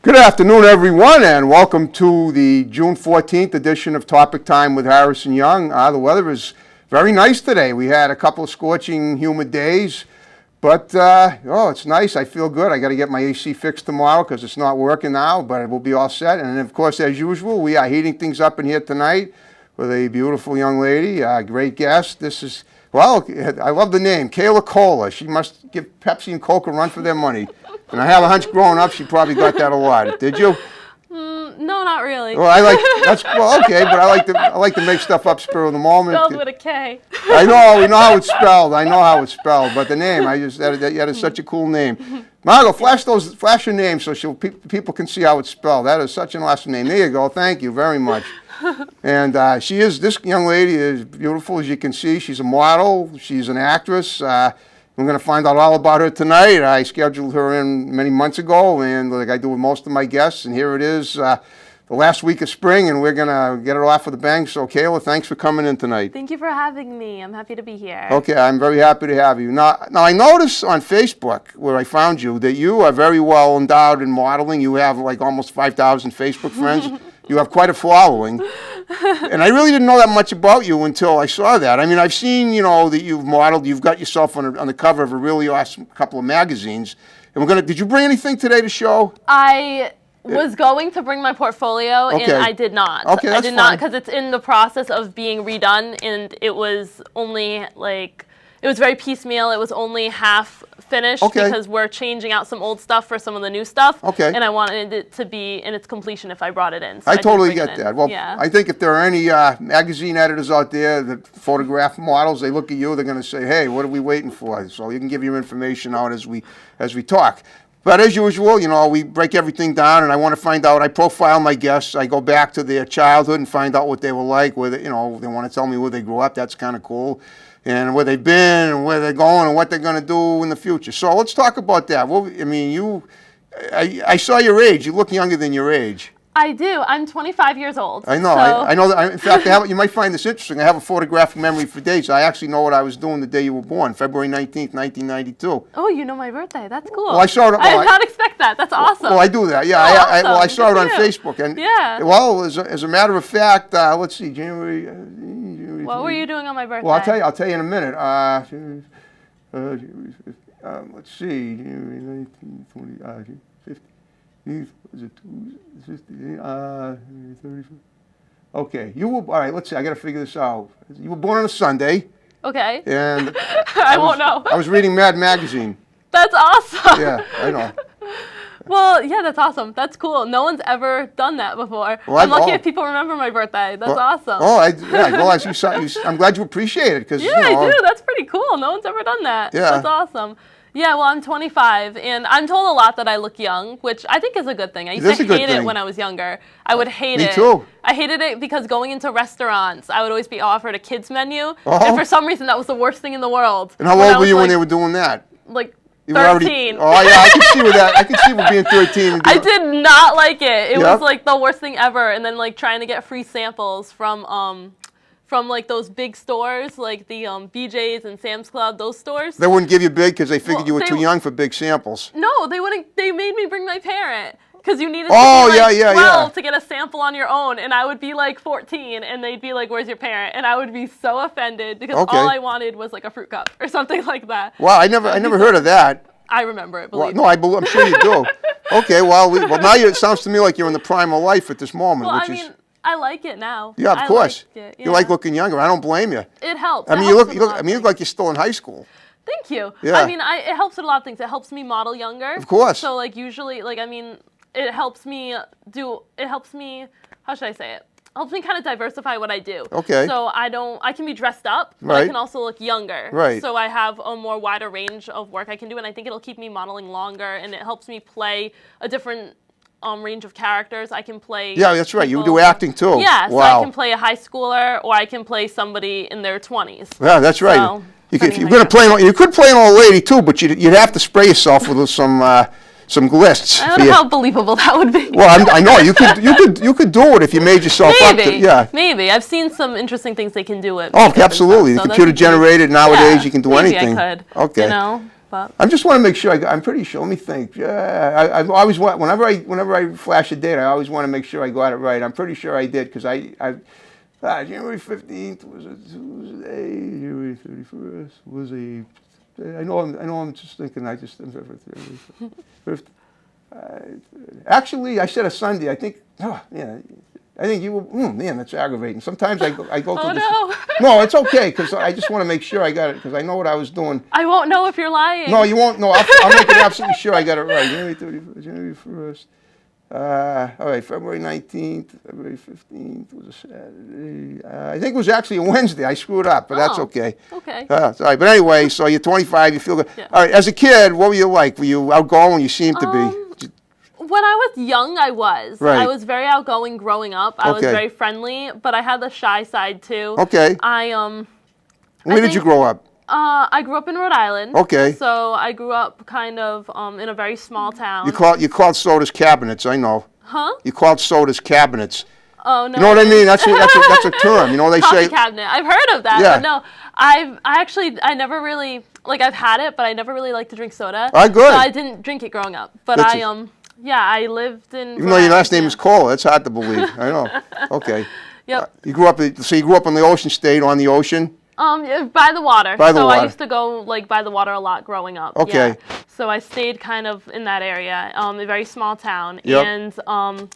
Good afternoon, everyone, and welcome to the June 14th edition of Topic Time with Harrison Young. The weather is very nice today. We had a couple of scorching, humid days, but it's nice. I feel good. I got to get my AC fixed tomorrow because it's not working now, but it will be all set. And of course, as usual, we are heating things up in here tonight with a beautiful young lady, great guest. I love the name, Kayla Kohla. She must give Pepsi and Coke a run for their money. And I have a hunch growing up, she probably got that a lot. Did you? No, not really. Well, okay, but I like to make stuff up spur of the moment. Spelled with a K. I know, we know how it's spelled. But the name, that is such a cool name. Margo, flash your name so people can see how it's spelled. That is such an awesome name. There you go. Thank you very much. And this young lady is beautiful, as you can see. She's a model. She's an actress. We're going to find out all about her tonight. I scheduled her in many months ago, and like I do with most of my guests, and here it is, the last week of spring, and we're going to get it off with a bang. So, Kayla, thanks for coming in tonight. Thank you for having me. I'm happy to be here. Okay, I'm very happy to have you. Now I noticed on Facebook, where I found you, that you are very well endowed in modeling. You have like almost 5,000 Facebook friends. You have quite a following. And I really didn't know that much about you until I saw that. I mean, I've seen, that you've modeled. You've got yourself on the cover of a really awesome couple of magazines. And did you bring anything today to show? I was going to bring my portfolio, and I did not. Okay, that's I did not, because it's in the process of being redone, and it was only it was very piecemeal. It was only half finished because we're changing out some old stuff for some of the new stuff. Okay. And I wanted it to be in its completion if I brought it in. So I totally get that. Well, yeah. I think if there are any magazine editors out there that photograph models, they look at you, they're going to say, hey, what are we waiting for? So you can give your information out as we talk. But as usual, we break everything down, and I want to find out. I profile my guests. I go back to their childhood and find out what they were like. Where they want to tell me where they grew up. That's kind of cool. And where they've been and where they're going and what they're going to do in the future. So let's talk about that. Well, I mean, I saw your age. You look younger than your age. I do. I'm 25 years old. I know. So. I know that. In fact, you might find this interesting. I have a photographic memory for dates. I actually know what I was doing the day you were born, February 19th, 1992. Oh, you know my birthday. That's cool. Well, I saw it. I did not expect that. That's awesome. Well, I do that. Yeah. I saw it on Facebook. And well, as a matter of fact, let's see, January. What were you doing on my birthday? Well, I'll tell you in a minute. Let's see, January 19th, 20, 50. Was it 50? 30. Okay, you were all right. Let's see. I got to figure this out. You were born on a Sunday. Okay. And I won't know. I was reading Mad Magazine. That's awesome. Yeah, I know. Well, yeah, that's awesome. That's cool. No one's ever done that before. Well, I'm lucky if people remember my birthday. That's awesome. I'm glad you appreciate it. Yeah, I do. That's pretty cool. No one's ever done that. Yeah. That's awesome. Yeah, well, I'm 25, and I'm told a lot that I look young, which I think is a good thing. I used to hate it when I was younger. I would hate it. Me too. I hated it because going into restaurants, I would always be offered a kid's menu, and for some reason, that was the worst thing in the world. And how old were you when they were doing that? Like 13. Already, yeah, I can see with that. I can see with being 13. I did not like it. It was like the worst thing ever. And then like trying to get free samples from like those big stores, like the BJ's and Sam's Club, those stores. They wouldn't give you big because they figured you were too young for big samples. No, they wouldn't. They made me bring my parent. Because you needed to be like 12 to get a sample on your own. And I would be like 14 and they'd be like, where's your parent? And I would be so offended because all I wanted was like a fruit cup or something like that. Wow, I never heard of that. I remember it, believe me. No, I'm sure you do. Okay, well now it sounds to me like you're in the prime of life at this moment. Well, I like it now. Yeah, of course. Like you like looking younger. I don't blame you. It helps. I mean, you look like you're still in high school. Thank you. Yeah. I mean, it helps with a lot of things. It helps me model younger. Of course. So like usually, like it helps me, how should I say it? Helps me kind of diversify what I do. Okay. So I can be dressed up, but I can also look younger. Right. So I have a more wider range of work I can do, and I think it'll keep me modeling longer, and it helps me play a different range of characters. I can play. Yeah, that's right. You do acting too. Yeah, so wow. I can play a high schooler, or I can play somebody in their 20s. Yeah, that's right. So, you could play an old lady too, but you'd have to spray yourself with some glists. I don't know how believable that would be. Well, I know you could do it if you made yourself up. Yeah. Maybe I've seen some interesting things they can do it. Oh, absolutely. The computer generated nowadays. You can do anything. Maybe I could. Okay. up. I just want to make sure. I'm pretty sure. Let me think. Yeah, I always want. Whenever I flash a date, I always want to make sure I got it right. I'm pretty sure I did because January 15th was a Tuesday. January 31st was a. I know. I'm just thinking. Actually, I said a Sunday. I think. Oh, yeah. I think you were. Man, that's aggravating. Sometimes I go oh, to no. No, it's okay because I just want to make sure I got it because I know what I was doing. I won't know if you're lying. No, you won't. No, I'll make it absolutely sure I got it right. January 31st. January 1st. All right, February 19th, February 15th was a Saturday. I think it was actually a Wednesday. I screwed up, but that's okay. Okay. It's all right. But anyway, so you're 25, you feel good. Yeah. All right, as a kid, what were you like? Were you outgoing? You seemed to be. When I was young, I was. Right. I was very outgoing growing up. I was very friendly, but I had the shy side too. Okay. Where did you grow up? I grew up in Rhode Island. Okay. So I grew up kind of in a very small town. You called sodas cabinets, I know. Huh? You called sodas cabinets. Oh, no. You know what I mean? That's a term. You know they Coffee say. cabinet. I've heard of that. Yeah. But no, I never really, like, I've had it, but I never really liked to drink soda. All right, good. So I didn't drink it growing up. But I lived in. Even though your last name is Kohla, that's hard to believe. I know. Okay. Yep. You grew up in the Ocean State, on the ocean? By the water. By the water. I used to go, like, by the water a lot growing up. Okay. Yeah. So I stayed kind of in that area, a very small town. Yep. And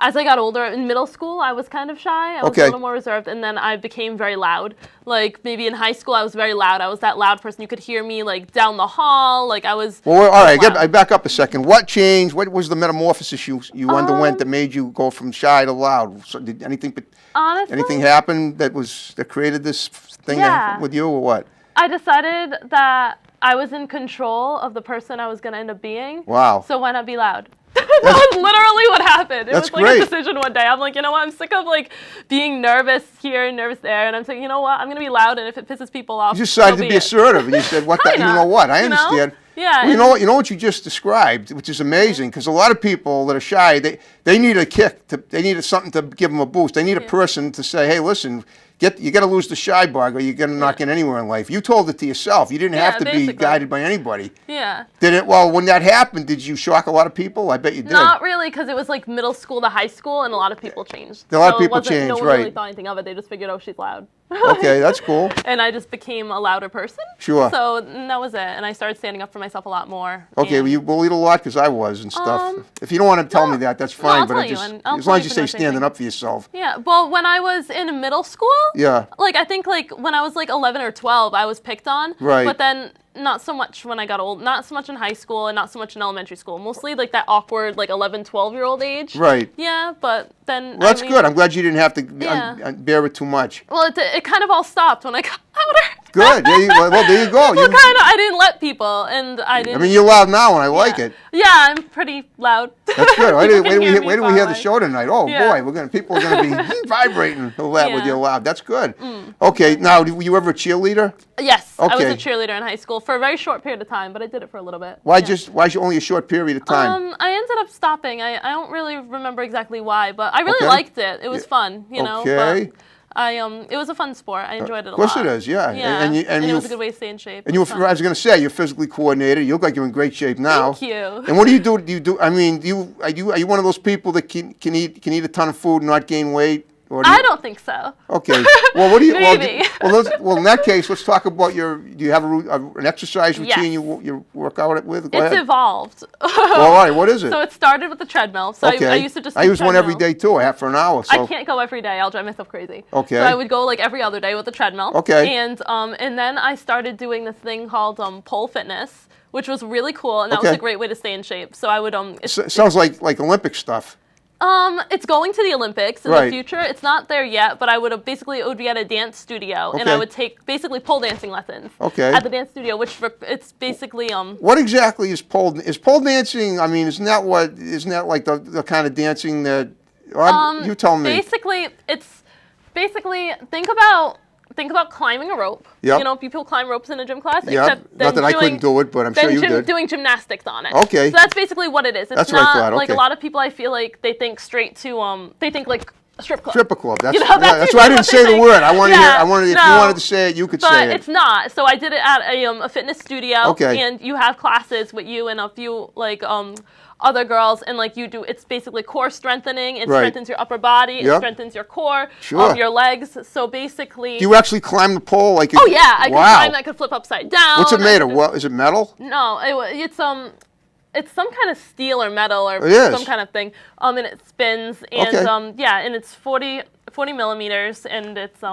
as I got older, in middle school, I was kind of shy. I was a little more reserved, and then I became very loud. Like, maybe in high school, I was very loud. I was that loud person. You could hear me, like, down the hall. Like, I was. Well, all right, I back up a second. What changed? What was the metamorphosis you underwent that made you go from shy to loud? So did Honestly, anything happen that created this thing with you, or what? I decided that I was in control of the person I was going to end up being. Wow. So why not be loud? That was literally what happened. It was like great. a decision one day. I'm like, you know what? I'm sick of like being nervous here and nervous there. And I'm saying, you know what? I'm going to be loud. And if it pisses people off, you decided to be assertive. And you said, what the, you know what? I understand. Yeah. Well, you know what you just described, which is amazing, because a lot of people that are shy, they need a kick. They need something to give them a boost. They need a person to say, hey, listen, you got to lose the shy bug, or you're going to not get anywhere in life. You told it to yourself. You didn't have to be guided by anybody. Yeah. Well, when that happened, did you shock a lot of people? I bet you did. Not really, because it was like middle school to high school, and a lot of people changed. A lot of people changed, no one right. really thought anything of it. They just figured, oh, she's loud. Okay, that's cool. And I just became a louder person. Sure. So that was it. And I started standing up for myself a lot more. Okay, well, you bullied a lot because I was and stuff. If you don't want to tell me that, that's fine. But as long as you say standing up for yourself. Yeah. Well, when I was in middle school, like I think like when I was like 11 or 12, I was picked on. Right. But then not so much when I got old. Not so much in high school and not so much in elementary school. Mostly like that awkward like 11, 12-year-old age. Right. Yeah, but then. Well, that's good. I'm glad you didn't have to bear it too much. Well, it kind of all stopped when I got older. Good. Well, there you go. Well, kind of. I didn't let people, and I didn't. I mean, you're loud now, and I like it. Yeah, I'm pretty loud. That's good. Wait till we hear the show tonight. Oh boy, people are gonna be vibrating with your loud. That's good. Okay. Now, were you ever a cheerleader? Yes. Okay. I was a cheerleader in high school for a very short period of time, but I did it for a little bit. Why only a short period of time? I ended up stopping. I don't really remember exactly why, but I really liked it. It was fun, you know. Okay. But it was a fun sport. I enjoyed it a lot. Of course it is, yeah. Yeah. And it was a good way to stay in shape. And I was going to say, you're physically coordinated. You look like you're in great shape now. Thank you. And what do you do? I mean, are you one of those people that can eat a ton of food and not gain weight? I don't think so. Okay. Well, what do you? Maybe. Well, in that case, let's talk about do you have an exercise routine you work out with? Go ahead. It's evolved. Well, all right. What is it? So it started with the treadmill. So I used to just I use one every day too. I have for an hour. So. I can't go every day. I'll drive myself crazy. Okay. So I would go like every other day with the treadmill. Okay. And then I started doing this thing called pole fitness, which was really cool, and that was a great way to stay in shape. So I would sounds like Olympic stuff. It's going to the Olympics in the future. It's not there yet, but I would have it would be at a dance studio, and I would take basically pole dancing lessons. Okay. At the dance studio, which it's basically What exactly is pole dancing? I mean, isn't that like the kind of dancing that? You tell me. Basically, think about climbing a rope. Yep. You know, people climb ropes in a gym class. Yeah. Not that I couldn't do it, but I'm sure you did. Doing gymnastics on it. Okay. So that's basically what it is. It's that's not what I thought. like okay. a lot of people. I feel like they think straight to they think like A strip club. Stripper club. That's, that's why I didn't say the word. I wanted to hear. I wanted if no, you wanted to say it, you could say it. But it's not. So I did it at a fitness studio. Okay. And you have classes with you and a few like other girls, and like you do, it's basically core strengthening. It strengthens your upper body. It strengthens your core, your legs. So basically, do you actually climb the pole? Like oh yeah, I can climb. I could flip upside down. What's it made of? What is it? Metal? No, it's some kind of steel or metal or some kind of thing. And it spins, and and it's 40 millimeters, and it's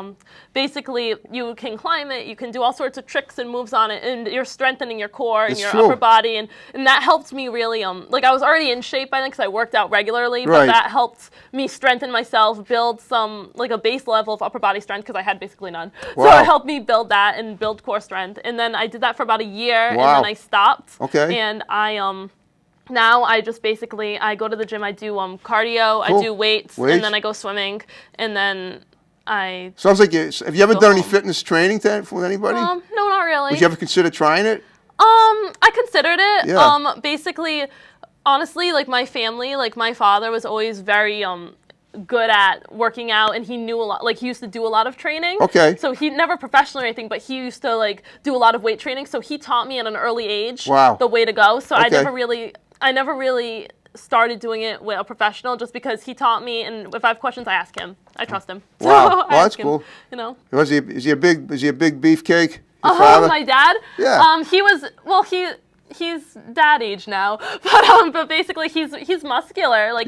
basically you can climb it, you can do all sorts of tricks and moves on it, and you're strengthening your core and your upper body, and that helped me really like I was already in shape by then because I worked out regularly, but that helped me strengthen myself, build some like a base level of upper body strength because I had basically none. So it helped me build that and build core strength, and then I did that for about a year, and then I stopped. And I now I just basically, I go to the gym, I do cardio, I do weights, and then I go swimming, and then I... Sounds like have you ever done any fitness training with anybody? No, not really. Would you ever consider trying it? I considered it. Basically, honestly, like my family, like my father was always very good at working out, and he knew a lot, like he used to do a lot of training. Okay. So he never professional or anything, but he used to like do a lot of weight training, so he taught me at an early age the way to go. So I never really started doing it with a professional just because he taught me, and if I have questions, I ask him. I trust him. Wow, well, that's cool. You know. Is he a big beefcake? My dad. Yeah. He's dad age now, but basically he's muscular. Like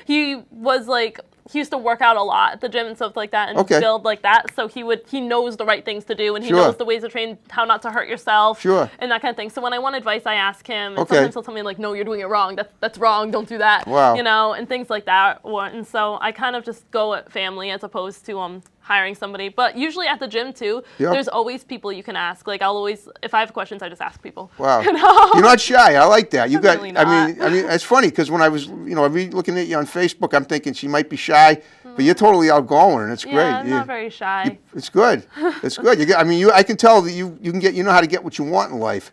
he was like. He used to work out a lot at the gym and stuff like that, and build like that. So he knows the right things to do, and he knows the ways to train, how not to hurt yourself, and that kind of thing. So when I want advice, I ask him, and sometimes he'll tell me like, "No, you're doing it wrong. That's wrong. Don't do that." Wow. You know, and things like that. And so I kind of just go at family as opposed to hiring somebody. But usually at the gym too, there's always people you can ask. Like I'll always, if I have questions, I just ask people. Wow. You know? You're not shy. I like that. You got. Really not. I mean, it's funny because when I was, looking at you on Facebook, I'm thinking she might be shy, but you're totally outgoing, and it's great. Yeah, I'm not very shy. It's good. It's good. I can tell that you know how to get what you want in life.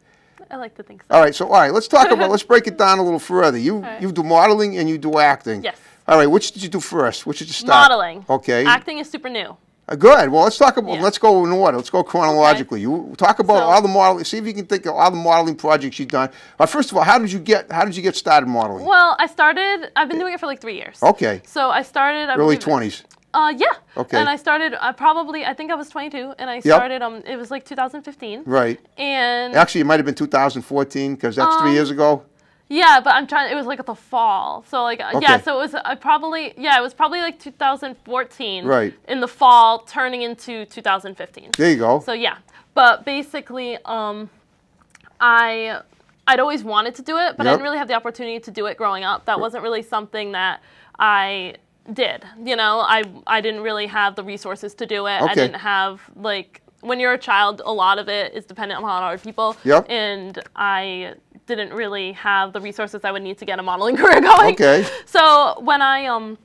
I like to think so. All right, let's talk about. Let's break it down a little further. You do modeling and you do acting. Yes. All right, which did you do first? Which did you start? Modeling. Okay. Acting is super new. Good. Well, let's talk about. Let's go in order. Let's go chronologically. You talk about all the modeling. See if you can think of all the modeling projects you've done. First of all, how did you get started modeling? Well, I've been doing it for like 3 years. Okay. So I started early 20s. Yeah. Okay. And I started I think I was 22, and I started it was like 2015. Right. And actually, it might have been 2014 because that's 3 years ago. Yeah, but it was like the fall. So like so it was it was probably like 2014. Right. In the fall, turning into 2015. There you go. So yeah, but basically I'd always wanted to do it, but I didn't really have the opportunity to do it growing up. That wasn't really something that I did. I didn't really have the resources to do it. Okay. I didn't have like when you're a child, a lot of it is dependent on other people. Yep. And I didn't really have the resources I would need to get a modeling career going. Okay. So when I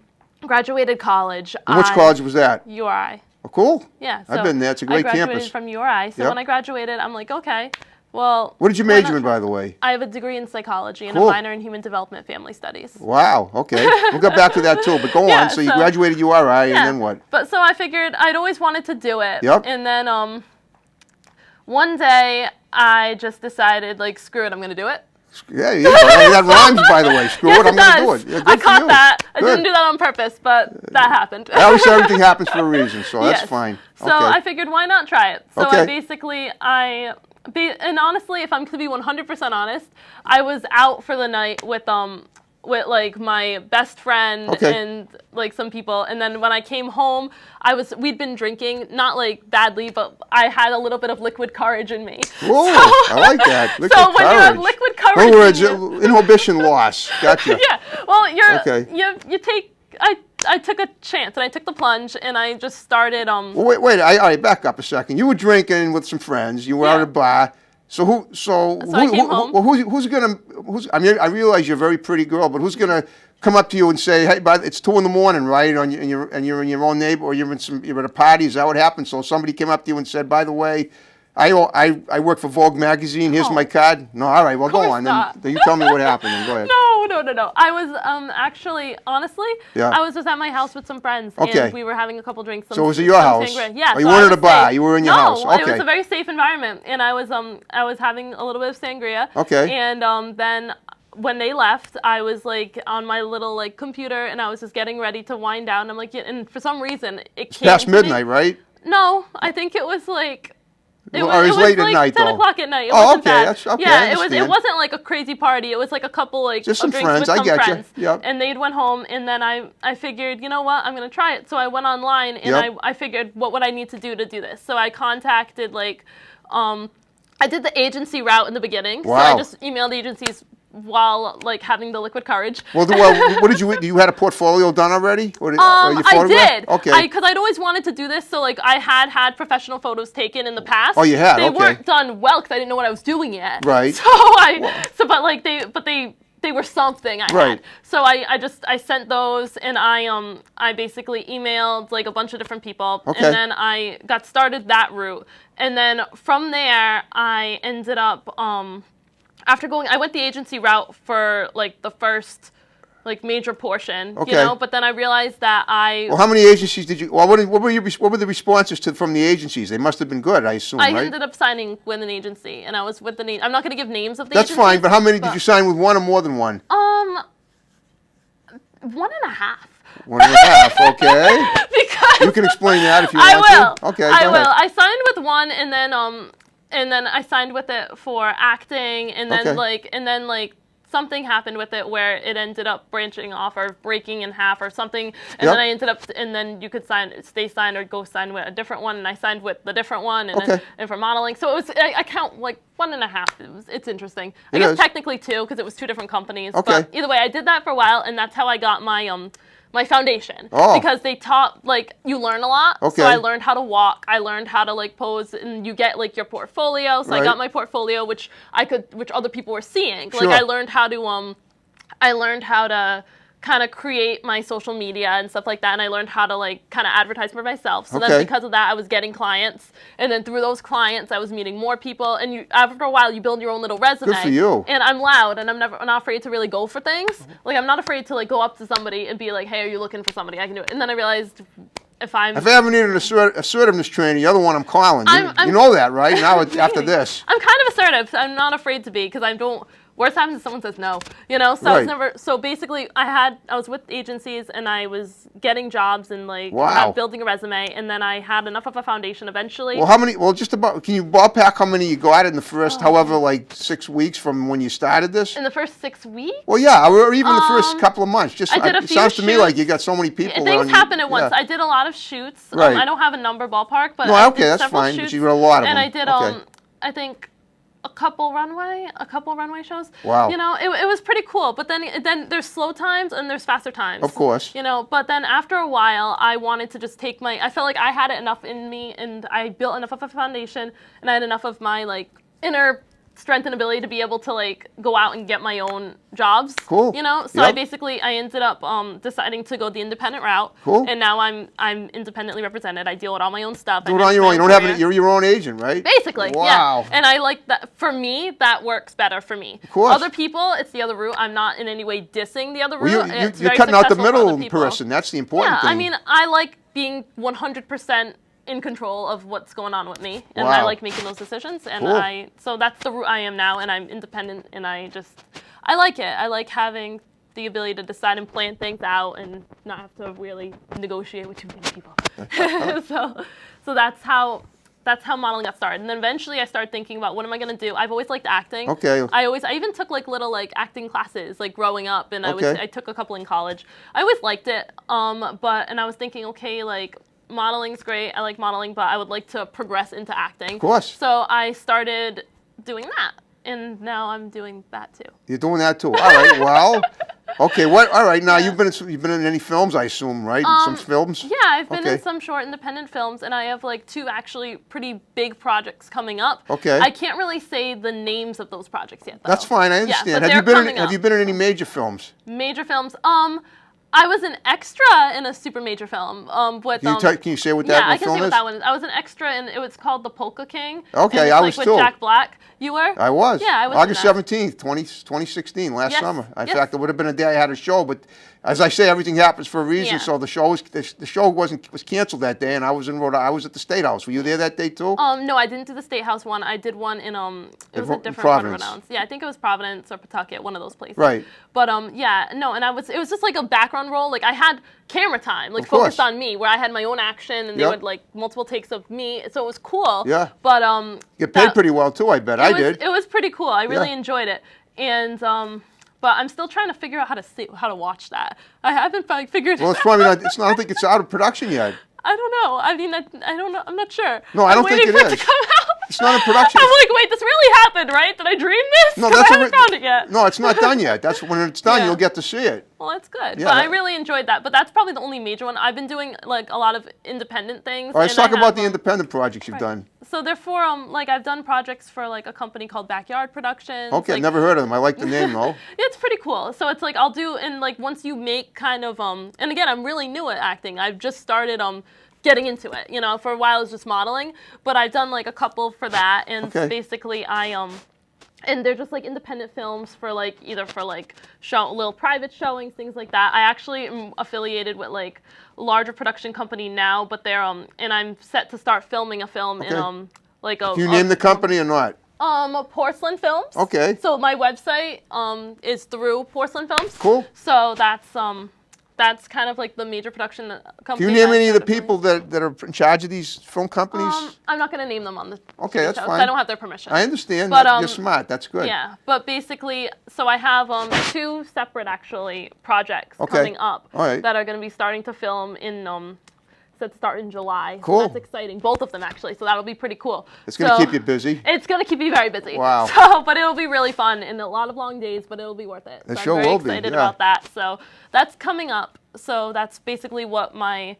graduated college, which college was that? URI. Oh, cool. Yeah. So I've been there. It's a great campus. I graduated from URI. So when I graduated, I'm like, okay. Well, what did you major in, by the way? I have a degree in psychology and a minor in human development family studies. Wow, okay. We'll get back to that too, but go on. So you graduated URI, and then what? But so I figured I'd always wanted to do it. Yep. And then one day I just decided, like, screw it, I'm going to do it. Yeah, that rhymes, by the way. Screw it, I'm going to do it. Yeah, I caught that. I didn't do that on purpose, but that happened. Obviously, everything happens for a reason, so that's fine. So I figured, why not try it? So and honestly, if I'm to be 100% honest, I was out for the night with like my best friend and like some people, and then when I came home, we'd been drinking, not like badly, but I had a little bit of liquid courage in me. Whoa, I like that. Liquid when you have liquid courage, in other words, inhibition loss. Gotcha. Yeah. Well, you take. I took a chance, and I took the plunge, and I just started. Well, wait! All right, back up a second. You were drinking with some friends. You were at a bar. So I came home. Who's gonna? I mean, I realize you're a very pretty girl, but who's gonna come up to you and say, "Hey, it's 2 a.m, right? And you're in your own neighbor, or you're at a party." Is that what happened? So somebody came up to you and said, "By the way, I work for Vogue magazine. Here's my card. No, all right. Well, go on. Then you tell me what happened. Then go ahead. No. I was actually, honestly, I was just at my house with some friends, and we were having a couple drinks. So was it your house? Yeah. Oh, you weren't at a bar. You were in your house. Okay. No, it was a very safe environment, and I was having a little bit of sangria. Okay. And then when they left, I was like on my little like computer, and I was just getting ready to wind down. I'm like, and for some reason, it came past midnight, right? No, I think it was like. It was late like at night, 10 though. o'clock at night. It wasn't bad. That's okay. Yeah, it wasn't like a crazy party. It was like a couple like just some drinks friends. with some friends. Yep. And they'd went home, and then I figured, you know what, I'm gonna try it. So I went online, and I figured what would I need to do this. So I contacted like, I did the agency route in the beginning. Wow. So I just emailed agencies while like having the liquid courage. Well, what did you had a portfolio done already? I did. Okay. Because I'd always wanted to do this, so like I had professional photos taken in the past. Oh, you had. They weren't done well because I didn't know what I was doing yet. Right. But they were something I had. So I sent those, and I basically emailed like a bunch of different people, and then I got started that route, and then from there I ended up I went the agency route for like the first like major portion, you know, but then I realized that Well, how many agencies did you? Well, what were the responses from the agencies? They must have been good, I assume, right? I ended up signing with an agency, and I was with the I'm not going to give names of the That's fine, but how many did you sign with, one or more than one? 1.5. 1.5, okay. Because you can explain that if you want to. Okay, I will. I signed with one, and then I signed with it for acting, and then something happened with it where it ended up branching off or breaking in half or something, and then I ended up, and then you could stay signed or go sign with a different one, and I signed with the different one, and for modeling. So it was, I count like 1.5. It's interesting. I guess technically 2 because it was 2 different companies. But either way, I did that for a while, and that's how I got my foundation, because they taught, like, you learn a lot. So I learned how to walk, I learned how to like pose, and you get like your portfolio. So I got my portfolio, which other people were seeing. Like I learned how to kind of create my social media and stuff like that, and I learned how to like kind of advertise for myself. So then because of that, I was getting clients, and then through those clients, I was meeting more people, and after a while, you build your own little resume. Good for you. And I'm loud, and I'm not afraid to really go for things. Like I'm not afraid to like go up to somebody and be like, hey, are you looking for somebody? I can do it. And then I realized if I ever needed an assertiveness training, you're the one I'm calling. You know that, right? Now after this. I'm kind of assertive. I'm not afraid to be, because I don't. Worst happens if someone says no, you know. So I was never. So basically, I was with agencies, and I was getting jobs and like building a resume, and then I had enough of a foundation eventually. Well, how many? Well, just about. Can you ballpark how many you got in the first, however, like 6 weeks from when you started this? In the first 6 weeks? Well, yeah, or even the first couple of months. Just I did a it few sounds shoots. to me like you got so many people. Things happen at once. I did a lot of shoots. Right. I don't have a number ballpark, but I did several fine. Shoots, but you did a lot of them. And I did I think a couple runway shows. Wow. You know, it was pretty cool. But then there's slow times and there's faster times. Of course. You know, but then after a while, I wanted to just take I felt like I had it enough in me, and I built enough of a foundation, and I had enough of my like inner strength and ability to be able to like go out and get my own jobs. Cool. You know, so I ended up deciding to go the independent route. Cool. And now I'm independently represented. I deal with all my own stuff. Do it on your own. You don't have it. You're your own agent, right? Basically. Wow. Yeah. And I like that. For me, that works better for me. Of course. Other people, it's the other route. I'm not in any way dissing the other route. You're cutting out the middle person. That's the important thing. Yeah. I mean, I like being 100% in control of what's going on with me, and I like making those decisions, and so that's the route I am now, and I'm independent, and I like it. I like having the ability to decide and plan things out and not have to really negotiate with too many people. so that's how modeling got started, and then eventually I started thinking about what am I going to do. I've always liked acting. Okay. I even took like little like acting classes like growing up, and I took a couple in college. I always liked it, and I was thinking, okay, like modeling's great. I like modeling, but I would like to progress into acting. Of course. So I started doing that, and now I'm doing that too. You're doing that too. All right. Well, okay. What? All right. Now you've been in any films, I assume, right? Some films. Yeah, I've been in some short independent films, and I have like 2 actually pretty big projects coming up. Okay. I can't really say the names of those projects yet, though. That's fine. I understand. Yeah, have you been in any major films? Major films. I was an extra in a super major film. Can you say what that film is? Yeah, I can say what that one is. I was an extra, and it was called The Polka King. Okay, I was with too. Jack Black. You were? I was. Yeah, I was. August 17th, 2016, last summer. In fact, it would have been a day I had a show, but as I say, everything happens for a reason. Yeah. So the show was canceled that day, and I was in I was at the State House. Were you there that day too? No, I didn't do the State House one. I did one in it was a different Providence. Providence. Yeah, I think it was Providence or Pawtucket, one of those places. Right. But yeah, no, and it was just like a background role. Like I had camera time, like focused on me, where I had my own action, and they would like multiple takes of me. So it was cool. Yeah. But you paid pretty well too, I bet. I did. It was pretty cool. I really enjoyed it, and but I'm still trying to figure out how to watch that. I haven't figured. Well, it's probably not. I don't think it's out of production yet. I don't know. I mean, I don't know. I'm not sure. No, I don't think it is. To come out. It's not in production. I'm like, wait, this really happened, right? Did I dream this? No, I haven't found it yet. No, it's not done yet. That's when it's done, you'll get to see it. Well, that's good. Yeah, but I really enjoyed that. But that's probably the only major one. I've been doing like a lot of independent things. All right, let's talk about the independent projects you've done. So they're for like I've done projects for like a company called Backyard Productions. Okay, like, never heard of them. I like the name though. It's pretty cool. So it's like I'll do, and like once you make kind of and again, I'm really new at acting. I've just started getting into it. You know, for a while it was just modeling, but I've done like a couple for that, and basically and they're just like independent films for like either for like little private showings, things like that. I actually am affiliated with like a larger production company now, but they're and I'm set to start filming a film in like a. Can you name the company or not? Porcelain Films. Okay. So my website is through Porcelain Films. Cool. So that's kind of like the major production company. Can you name any of the people that are in charge of these film companies? I'm not going to name them on the Okay, that's fine. I don't have their permission. I understand. But, you're smart. That's good. Yeah, but basically, so I have 2 separate actually projects coming up that are going to be starting to film in set to start in July. Cool. So that's exciting. Both of them actually. So that'll be pretty cool. It's going to keep you busy. It's going to keep you very busy. Wow. So, but it'll be really fun and a lot of long days, but it'll be worth it. It so sure I'm very will be. excited about that. So that's coming up. So that's basically what my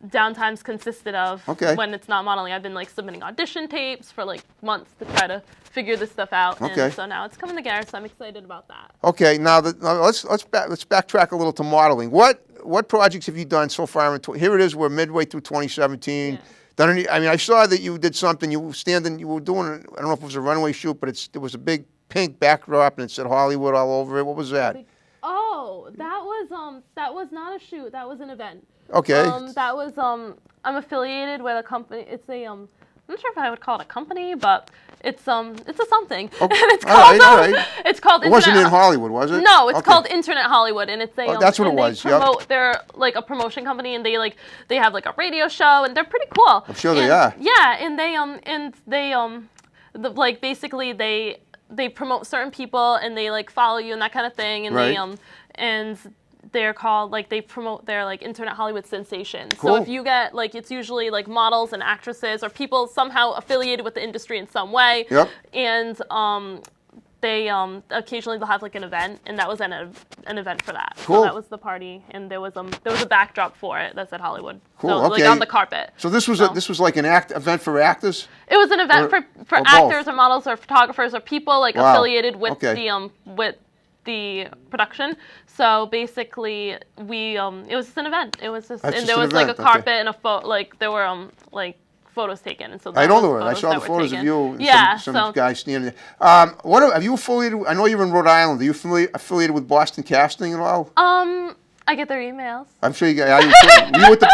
downtimes consisted of when it's not modeling. I've been like submitting audition tapes for like months to try to figure this stuff out. And so now it's coming together, so I'm excited about that. Okay, now let's backtrack a little to modeling. What projects have you done so far? Here it is. We're midway through 2017. Done any? I mean, I saw that you did something. You were doing. I don't know if it was a runway shoot, but it was a big pink backdrop and it said Hollywood all over it. What was that? Oh, that was not a shoot. That was an event. Okay. That was I'm affiliated with a company. It's a I'm not sure if I would call it a company, but it's a something. Okay. It's called all right. It's called. It wasn't in Hollywood, was it? No, it's called Internet Hollywood, and it's a. That's what it was. They're like a promotion company, and they have like a radio show, and they're pretty cool. I'm sure they are. Yeah, and they basically they promote certain people, and they like follow you and that kind of thing, and and they're called they promote their like Internet Hollywood sensations. Cool. So if you get it's usually like models and actresses or people somehow affiliated with the industry in some way. Yep. And they occasionally they'll have like an event, and that was an event for that. Cool. So that was the party, and there was a backdrop for it that said Hollywood. Cool. So like on the carpet. So this was like an event for actors. It was an event for actors or models or photographers or people affiliated with the production. So basically, it was just an event. It was just, and there was like a carpet and a there were photos taken, and so I know there were. I saw the photos of you and some guys standing there. Have you affiliated? I know you're in Rhode Island. Are you affiliated with Boston Casting at all? I get their emails. I'm sure you got.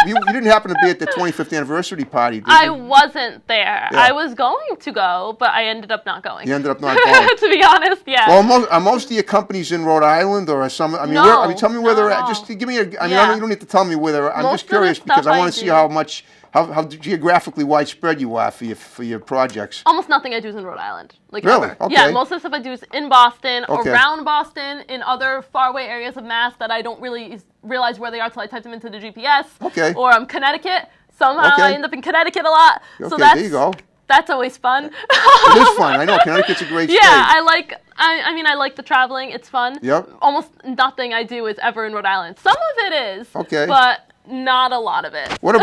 You didn't happen to be at the 25th anniversary party, did you? I wasn't there. Yeah. I was going to go, but I ended up not going. You ended up not going. To be honest, yeah. Well, are most of your companies in Rhode Island, or are some? I mean, no, tell me where they're at. Just give me you don't need to tell me where they're. I'm just curious because I want to see how geographically widespread you are for your projects. Almost nothing I do is in Rhode Island. Like really? Ever. Okay. Yeah, most of the stuff I do is in Boston, around Boston, in other faraway areas of Mass that I don't really realize where they are until I type them into the GPS. Okay. Or Connecticut. Somehow I end up in Connecticut a lot. Okay, so there you go. That's always fun. It is fun. I know Connecticut's a great state. Yeah, I like the traveling. It's fun. Yep. Almost nothing I do is ever in Rhode Island. Some of it is. Okay. But not a lot of it. What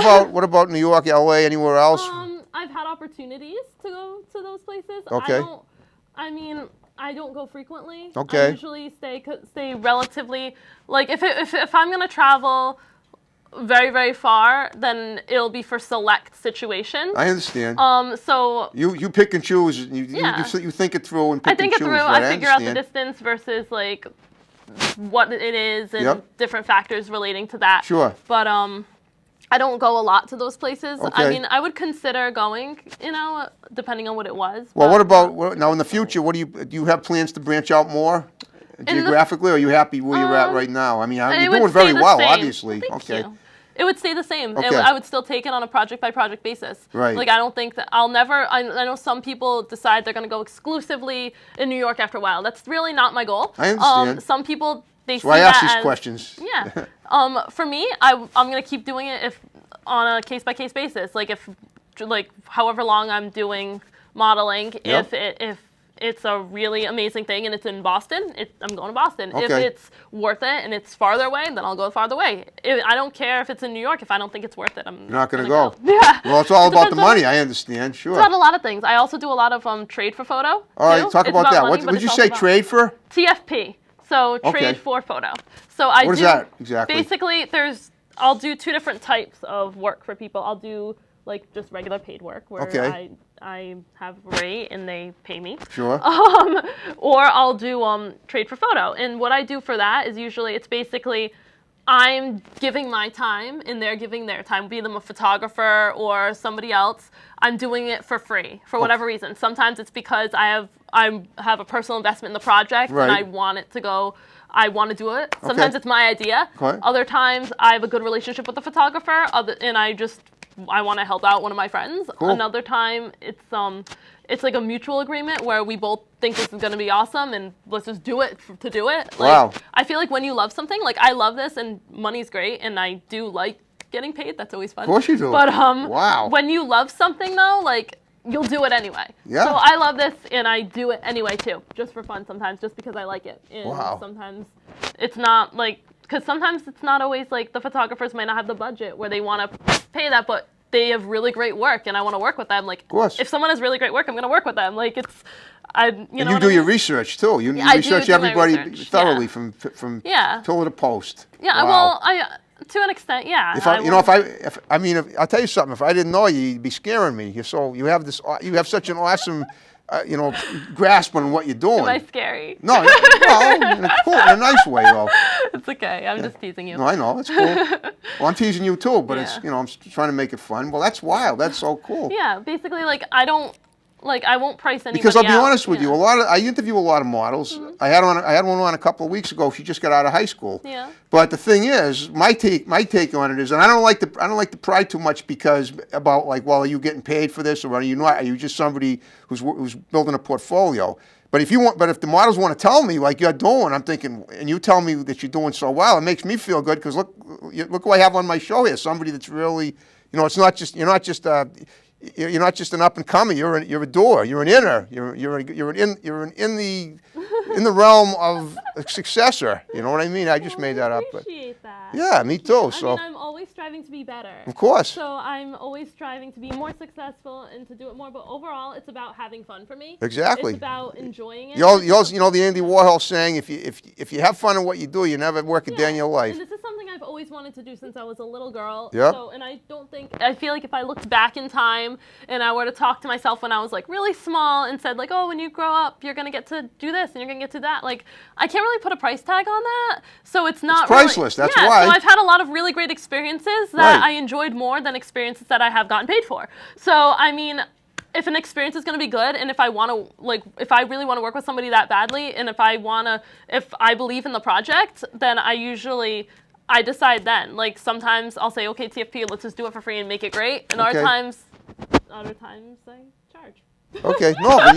about New York, LA, anywhere else? I've had opportunities to go to those places. Okay. I don't go frequently. Okay. I usually stay relatively, like if I'm gonna travel very, very far, then it'll be for select situations. I understand. So you pick and choose. You think it through and pick and choose. I figure out the distance versus like what it is and different factors relating to that. Sure. But I don't go a lot to those places. Okay. I mean, I would consider going, depending on what it was. Well, what about now in the future? What do you have plans to branch out more geographically, or are you happy where you're at right now? I mean, you're doing very well, obviously. Thank you. It would stay the same. Okay. I would still take it on a project-by-project basis. Right. Like, I don't think that I'll never... I know some people decide they're going to go exclusively in New York after a while. That's really not my goal. I understand. Some people, they see I that ask these as, questions. Yeah. For me, I'm going to keep doing it if on a case-by-case basis. Like, however long I'm doing modeling, if it's a really amazing thing and it's in Boston, I'm going to Boston. Okay. If it's worth it and it's farther away, then I'll go farther away. I don't care if it's in New York. If I don't think it's worth it, I'm not going to go. Yeah. Well, it's all about the money. I understand. Sure. It's about a lot of things. I also do a lot of trade for photo. All right, talk about that. What did you say? Trade for? TFP. So trade for photo. So what is that exactly? Basically, I'll do two different types of work for people. I'll do like just regular paid work where I have a rate and they pay me. Sure. Or I'll do trade for photo. And what I do for that is usually it's basically I'm giving my time and they're giving their time, be them a photographer or somebody else. I'm doing it for free for whatever reason. Sometimes it's because I have a personal investment in the project and I want it to go. I want to do it. Sometimes it's my idea. Okay. Other times I have a good relationship with the photographer and I want to help out one of my friends. Cool. Another time it's like a mutual agreement where we both think this is going to be awesome and let's just do it to do it. Like, wow. I feel like when you love something, like I love this and money's great and I do like getting paid. That's always fun. Of course you do. But wow. when you love something though, like you'll do it anyway. Yeah. So I love this and I do it anyway too, just for fun sometimes, just because I like it. And wow. sometimes it's not like, because sometimes it's not always like the photographers might not have the budget where they want to pay that, but they have really great work and I want to work with them. Like, of course. If someone has really great work, I'm going to work with them. Like and you do your research too. You research everybody thoroughly from pillar to post. Yeah. Wow. Well, to an extent, yeah. I'll tell you something. If I didn't know you, you'd be scaring me. You have such an awesome, grasp on what you're doing. Am I scary? No, in a nice way though. It's okay. I'm just teasing you. No, I know. It's cool. Well, I'm teasing you too, but it's I'm trying to make it fun. Well, that's wild. That's so cool. Yeah, basically, I won't price anybody because I'll be out. honest with you. I interview a lot of models. Mm-hmm. I had one on a couple of weeks ago. She just got out of high school. Yeah. But the thing is, my take on it is, and I don't like to pry too much because about like, well, are you getting paid for this or are you not? Are you just somebody who's building a portfolio? But if the models want to tell me like you're doing, I'm thinking, and you tell me that you're doing so well, it makes me feel good because look who I have on my show here. Somebody that's really, it's not just you're not just an up and comer. You're a doer. You're an inner. You're in the realm of a successor. You know what I mean? I just made that up. I appreciate that. Yeah, me too. So I'm always striving to be better. Of course. So I'm always striving to be more successful and to do it more. But overall, it's about having fun for me. Exactly. It's about enjoying it. You know the Andy Warhol saying, if you have fun in what you do, you never work a day in your life. And this is something I've always wanted to do since I was a little girl. Yeah. So, and I feel like if I looked back in time and I were to talk to myself when I was like really small and said like, oh, when you grow up, you're gonna get to do this and you're gonna get to that. Like, I can't really put a price tag on that. So it's not priceless. Really, that's why. So I've had a lot of really great experiences that I enjoyed more than experiences that I have gotten paid for. So I mean, if an experience is going to be good, and if I really want to work with somebody that badly, and if I believe in the project, then I decide then. Like sometimes I'll say, okay, TFP, let's just do it for free and make it great. And other times I charge. Okay, no, but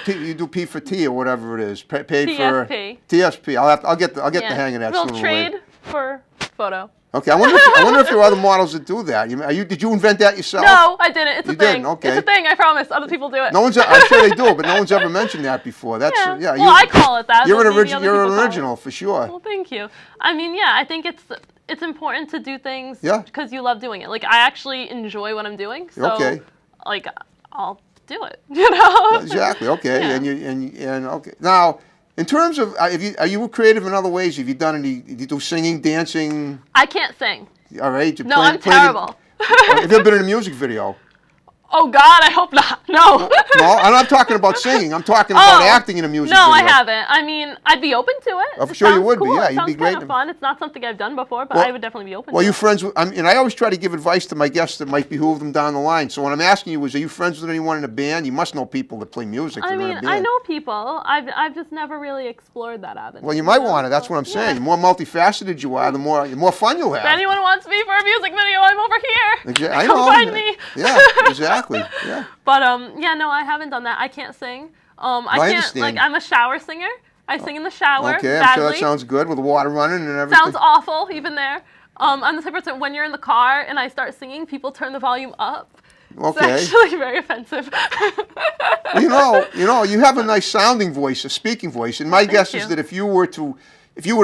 you do P for T or whatever it is, paid for TSP. I'll get the hang of that. We'll trade for photo. Okay, I wonder if there are other models that do that. Did you invent that yourself? No, I didn't. It's a thing. Didn't? Okay. It's a thing. I promise. Other people do it. I'm sure they do, but no one's ever mentioned that before. Well, I call it that. You're an original for sure. Well, thank you. I mean, I think it's important to do things because you love doing it. Like I actually enjoy what I'm doing. So, like I'll do it. You know. Exactly. Okay. Yeah. And okay. Now, in terms of, are you creative in other ways? Have you done any? Do you do singing, dancing? I can't sing. All right. No, I'm terrible. Have you ever been in a music video? Oh God, I hope not. No. No, I'm not talking about singing. I'm talking about acting in a music video. No, I haven't. I mean, I'd be open to it. I'm sure you would cool. be. Yeah, it you'd be great. Sounds kind of fun. It's not something I've done before, but I would definitely be open. Well, to you friends with? And I always try to give advice to my guests that might behoove them down the line. So what I'm asking you is, are you friends with anyone in a band? You must know people that play music. I mean, I know people. I've just never really explored that avenue. Well, you might want to. That's what I'm saying. The more multifaceted you are, the more fun you'll have. If anyone wants me for a music video, I'm over here. I know. Come find me. Yeah, exactly. Yeah. But yeah, no, I haven't done that. I can't sing. I can't. Like, I'm a shower singer. I sing in the shower. Okay, badly. I'm sure that sounds good with the water running and everything. Sounds awful, even there. I'm the type of person, when you're in the car and I start singing, people turn the volume up. Okay. It's actually very offensive. You have a nice sounding voice, a speaking voice, and my guess is that if you were to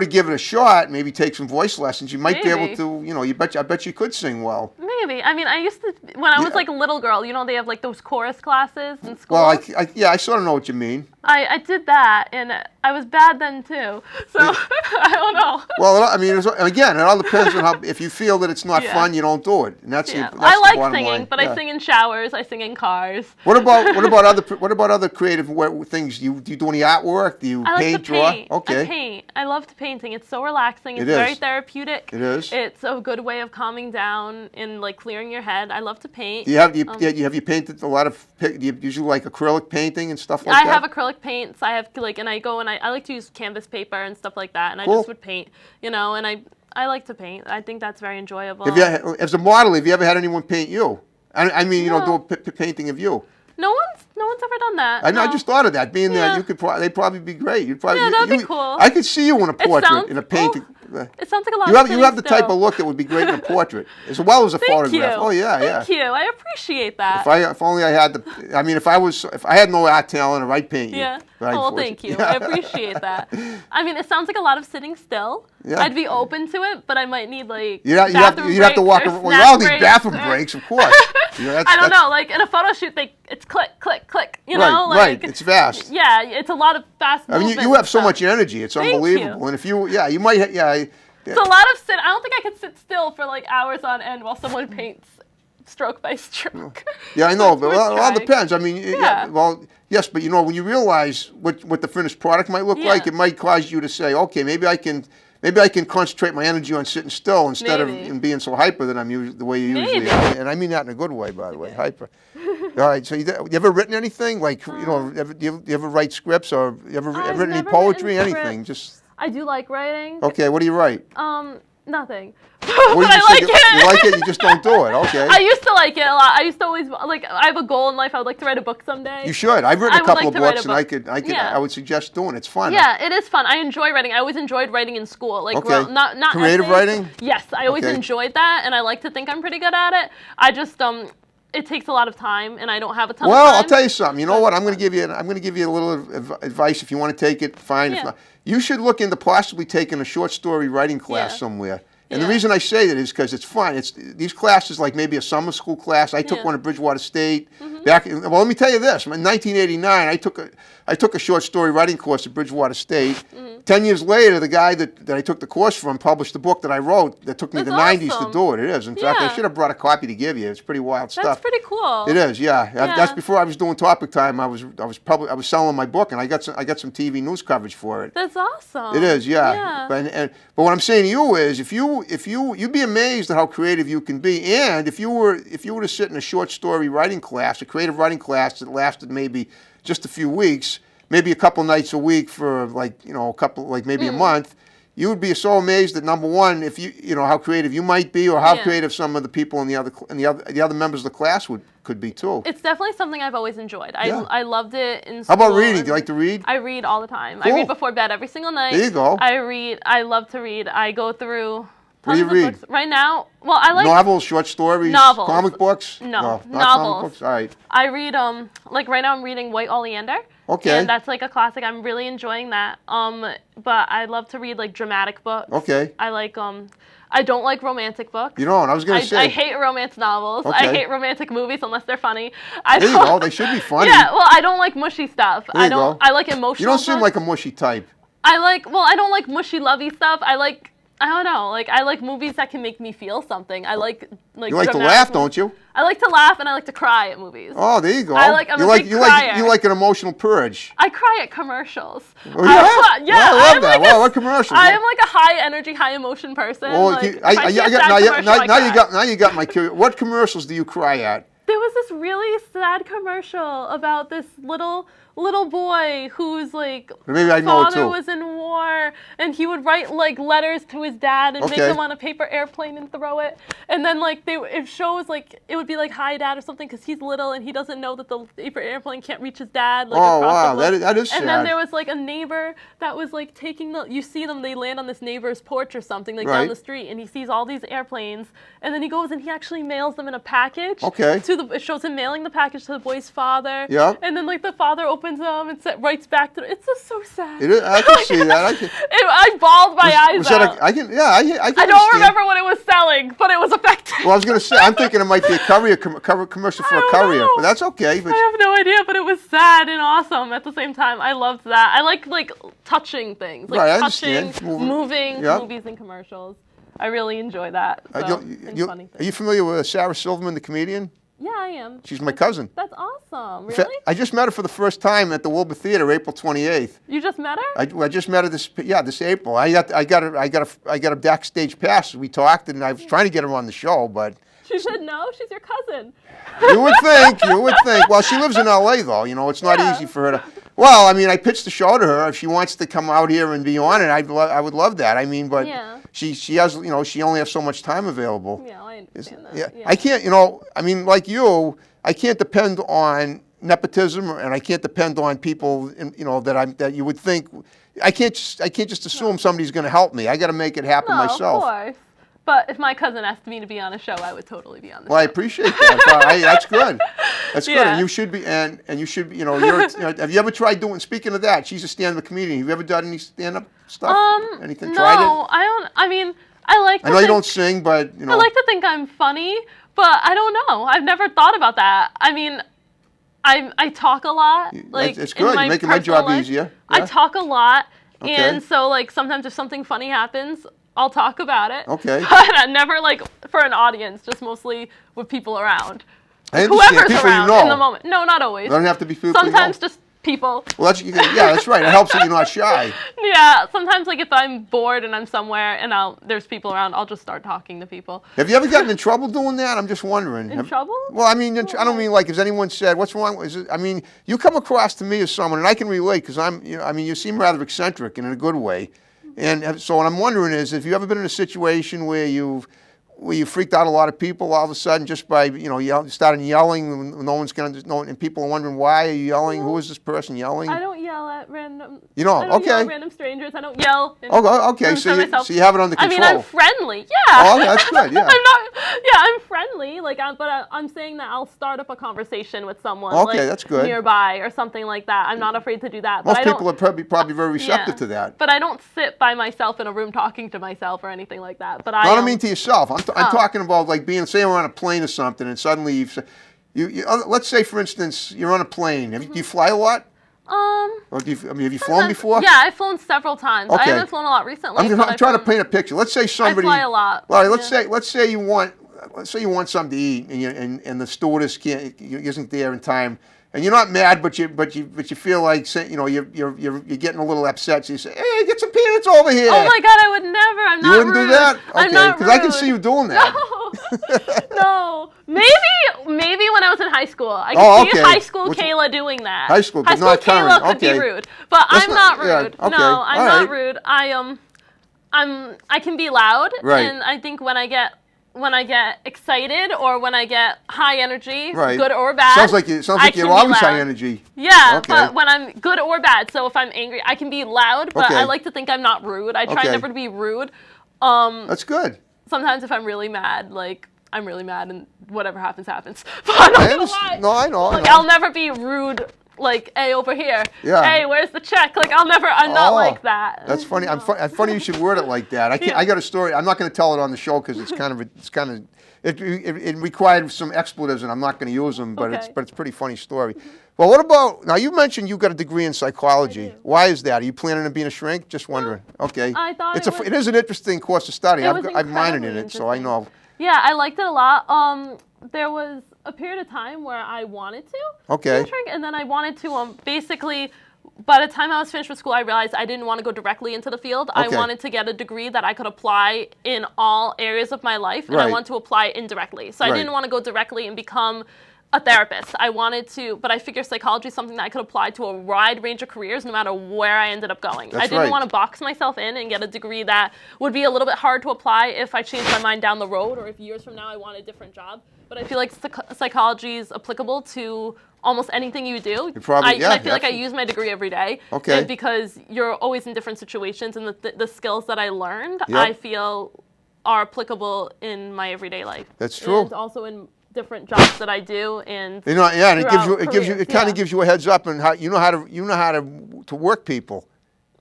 give it a shot, maybe take some voice lessons, you might be able to, I bet you could sing well. Maybe. I mean, I used to, when I was like a little girl, they have like those chorus classes in school. Well, I sort of know what you mean. I did that, and I was bad then too. So I don't know. Well, I mean, again, it all depends on if you feel that it's not fun, you don't do it, and that's the I like bottom singing, line. but I sing in showers. I sing in cars. What about other creative things? Do you do any artwork? Do you paint, draw? Okay. I paint. I love painting. It's so relaxing. It's It is. very therapeutic. It is. It's a good way of calming down and like clearing your head. I love to paint. Have you painted a lot of? Do you usually like acrylic painting and stuff like that? I have acrylic paints. I have and I go and I like to use canvas paper and stuff like that, and I just would paint, and I like to paint. I think that's very enjoyable. As a model, have you ever had anyone paint you? I mean, do a painting of you. No one's ever done that. I just thought of that. Being there, they'd probably be great. That'd be cool. I could see you in a portrait, in a painting. It sounds like a lot of You have the type of look that would be great in a portrait, as well as a photograph. You. Oh yeah, Thank you. I appreciate that. If only I had the. I mean, if I had no art talent, I'd paint you. Yeah. Well, thank you. I appreciate that. I mean, it sounds like a lot of sitting still. Yeah. I'd be open to it, but I might need like you'd have to walk. Well, you all need bathroom breaks, of course. I don't know. Like in a photo shoot, it's click, click, click. Right. It's fast. Yeah, it's a lot of fast movement. I mean, you have so much energy. It's unbelievable. And if you might. It's a lot of sit. I don't think I could sit still for like hours on end while someone paints stroke by stroke. Yeah, I know, but it all depends. I mean, yes, but when you realize what the finished product might look like, it might cause you to say, okay, maybe I can concentrate my energy on sitting still instead of being so hyper that I'm the way you usually are. And I mean that in a good way, by the way, hyper. All right, so you ever written anything? Like, do you ever write scripts or you ever written any poetry, anything? Just. I do like writing. Okay, what do you write? Nothing. But I like it. You like it, you just don't do it. Okay. I used to like it a lot. I used to always I have a goal in life. I would like to write a book someday. You should. I've written a couple of books, and I would suggest doing it. It's fun. Yeah, it is fun. I enjoy writing. I always enjoyed writing in school. Like, not creative essays. writing. Yes, I always enjoyed that, and I like to think I'm pretty good at it. I just it takes a lot of time, and I don't have a ton of time. Well, I'll tell you something. You know what? I'm going to give you a little advice. If you want to take it, fine. Yeah. If not, you should look into possibly taking a short story writing class somewhere. And the reason I say that is because it's fun. It's these classes, like maybe a summer school class. I took one at Bridgewater State. Well, let me tell you this. In 1989, I took a short story writing course at Bridgewater State. 10 years later, the guy that I took the course from published the book that I wrote that took me the 90s to do it. It is. In fact, I should have brought a copy to give you. It's pretty wild stuff. That's pretty cool. It is, yeah. That's before I was doing Topic Time. I was selling my book, and I got some TV news coverage for it. That's awesome. It is, yeah. But what I'm saying to you is, you'd be amazed at how creative you can be, and if you were to sit in a short story writing class, a creative writing class that lasted maybe just a few weeks, maybe a couple nights a week for maybe a month, you would be so amazed that number one, if how creative you might be, or how creative some of the people in the other members of the class could be too. It's definitely something I've always enjoyed. I loved it in school. How about reading? Do you like to read? I read all the time. Cool. I read before bed every single night. There you go. I love to read. I go through What do you read? Books. Right now, well, I like novels, short stories, novels. Comic books. No, not novels. Comic books. All right. I read like right now I'm reading White Oleander. Okay. And that's like a classic. I'm really enjoying that. But I love to read like dramatic books. Okay. I like I don't like romantic books. You don't. I was going to say. I hate romance novels. Okay. I hate romantic movies unless they're funny. There you go. They should be funny. Yeah. Well, I don't like mushy stuff. There you go. I like emotional. You don't seem books. like a mushy type. I don't like mushy lovey stuff. I don't know. Like I like movies that can make me feel something. I like You like to laugh, don't you? I like to laugh and I like to cry at movies. Oh, there you go. I'm a big crier. You like an emotional purge. I cry at commercials. Oh, yeah? Yeah. Well, I love that. Well, what commercials? I am like a high energy, high emotion person. Well, like, now you got my curiosity. What commercials do you cry at? There was this really sad commercial about this little boy whose like Maybe I know it father too. was in war, and he would write like letters to his dad and make them on a paper airplane and throw it. And then like it shows like it would be like hi dad or something because he's little and he doesn't know that the paper airplane can't reach his dad. Like, oh across wow, the globe. that is sad. And then there was like a neighbor that was like taking you see them, they land on this neighbor's porch or something like down the street, and he sees all these airplanes, and then he goes and he actually mails them in a package. Okay. It shows him mailing the package to the boy's father. Yeah. And then like the father opens them and writes back to them. It's just so sad. It is, I can see that. I bawled my eyes out. I can I don't remember what it was selling, but it was effective. Well, I was going to say, I'm thinking it might be a courier commercial for a courier, but that's okay. But I have no idea, but it was sad and awesome at the same time. I loved that. I like touching things, like I touching, understand. moving movies and commercials. I really enjoy that. So, funny things. Are you familiar with Sarah Silverman, the comedian? Yeah, I am. She's my cousin. That's awesome. Really? I just met her for the first time at the Wilbur Theater, April 28th. You just met her? I just met her this April. I got a backstage pass. We talked, and I was trying to get her on the show, but she said no. She's your cousin. You would think. Well, she lives in L.A. though. You know, it's not easy for her to. Well, I mean, I pitched the show to her. If she wants to come out here and be on it, I would love that. I mean, but she has, she only has so much time available. Yeah, I understand that. Yeah, I can't, I mean, like you, I can't depend on nepotism, and I can't depend on people, that you would think. I can't just assume somebody's going to help me. I got to make it happen myself. Of course. But if my cousin asked me to be on a show, I would totally be on the show. Well, I appreciate that. That's good. That's good. And you should be, and you should be, have you ever tried speaking of that, she's a stand-up comedian. Have you ever done any stand-up stuff? Anything? Tried it? No, I don't. I mean, I know you don't sing, but, I like to think I'm funny, but I don't know. I've never thought about that. I mean, I talk a lot. Like, it's good. You're making my job easier. Yeah. I talk a lot, okay. And so, like, sometimes if something funny happens, I'll talk about it. Okay. But never for an audience, just mostly with people around. I understand. Whoever's people around you know. in the moment. No, not always. They don't have to be people Sometimes you know. just people. Well, that's right. It helps that you're not shy. Yeah, sometimes like if I'm bored and I'm somewhere and there's people around, I'll just start talking to people. Have you ever gotten in trouble doing that? I'm just wondering. In trouble? Well, I mean, I don't mean like has anyone said what's wrong? I mean, you come across to me as someone, and I can relate because you seem rather eccentric and in a good way. And so what I'm wondering is, have you ever been in a situation where you freaked out a lot of people all of a sudden just by starting yelling, no one's gonna know, and people are wondering why are you yelling? Who is this person yelling? I don't yell at random. You don't? I don't Okay. yell at random strangers. I don't yell. Okay. So you have it under control. I mean, I'm friendly. Yeah. Oh, that's good. Yeah. I'm friendly. But I'm saying that I'll start up a conversation with someone. Okay, that's good. Nearby or something like that. I'm not afraid to do that. Most people are probably very receptive to that. But I don't sit by myself in a room talking to myself or anything like that. But I don't mean to yourself. I'm talking about like say you're on a plane or something, and suddenly you let's say for instance you're on a plane. Do you fly a lot? Or have you flown before? Yeah, I've flown several times. Okay. I haven't flown a lot recently. I'm trying to paint a picture. Let's say somebody. I fly a lot. Well, let's say you want something to eat, and the stewardess isn't there in time. And you're not mad, but you feel like you're getting a little upset. So you say, "Hey, get some peanuts over here." Oh my God, I would never. I'm not rude. You wouldn't do that? Okay, I'm not rude. Because I can see you doing that. No. Maybe when I was in high school. I can see high school Kayla doing that. High school, but not current. Kayla could be rude, but I'm not rude. Yeah, okay. No, I'm not rude. I can be loud, and I think when I get excited or when I get high energy, good or bad. Sounds like you're always high energy. Yeah, but when I'm good or bad, so if I'm angry, I can be loud, but I like to think I'm not rude. I try never to be rude. That's good. sometimes if I'm really mad, like, I'm really mad and whatever happens, happens. But I'm not gonna lie. No, I know. Like, I'll never be rude, like, hey, over here. Yeah. Hey, where's the check? Like, I'm not like that. That's funny. Funny you should word it like that. I got a story. I'm not going to tell it on the show because it required some expletives, and I'm not going to use them. But it's a pretty funny story. Well, what about now? You mentioned you got a degree in psychology. Why is that? Are you planning on being a shrink? Just wondering. Okay. I thought it is an interesting course of study. I've minored in it, so I know. Yeah, I liked it a lot. There was a period of time where I wanted to be a shrink, and then I wanted to basically. By the time I was finished with school, I realized I didn't want to go directly into the field. I wanted to get a degree that I could apply in all areas of my life, and I wanted to apply it indirectly. So I didn't want to go directly and become a therapist. I wanted to, but I figured psychology is something that I could apply to a wide range of careers no matter where I ended up going. I didn't want to box myself in and get a degree that would be a little bit hard to apply if I changed my mind down the road or if years from now I want a different job. But I feel like psychology is applicable to almost anything you do. I feel like I use my degree every day. Okay. And because you're always in different situations, and the skills that I learned, I feel are applicable in my everyday life. That's true. And also in different jobs that I do, and and it kind of gives you a heads up on how you know how to work people.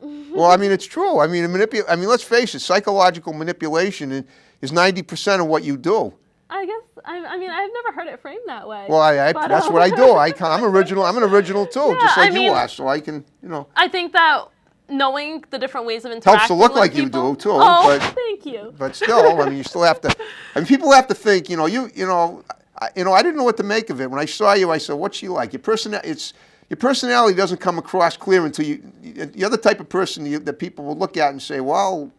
Well, I mean, it's true. I mean, let's face it, psychological manipulation is 90% of what you do. I guess I mean I've never heard it framed that way. Well, that's what I do. I'm original. I'm an original too, just like you are. So I can, I think that knowing the different ways of interacting helps to look with like people. You do too. Oh, thank you. But still, I mean, you still have to. I mean, people have to think. I didn't know what to make of it. When I saw you, I said, "What's she like?" Your personality doesn't come across clear until you're the type of person that people will look at and say, "Well,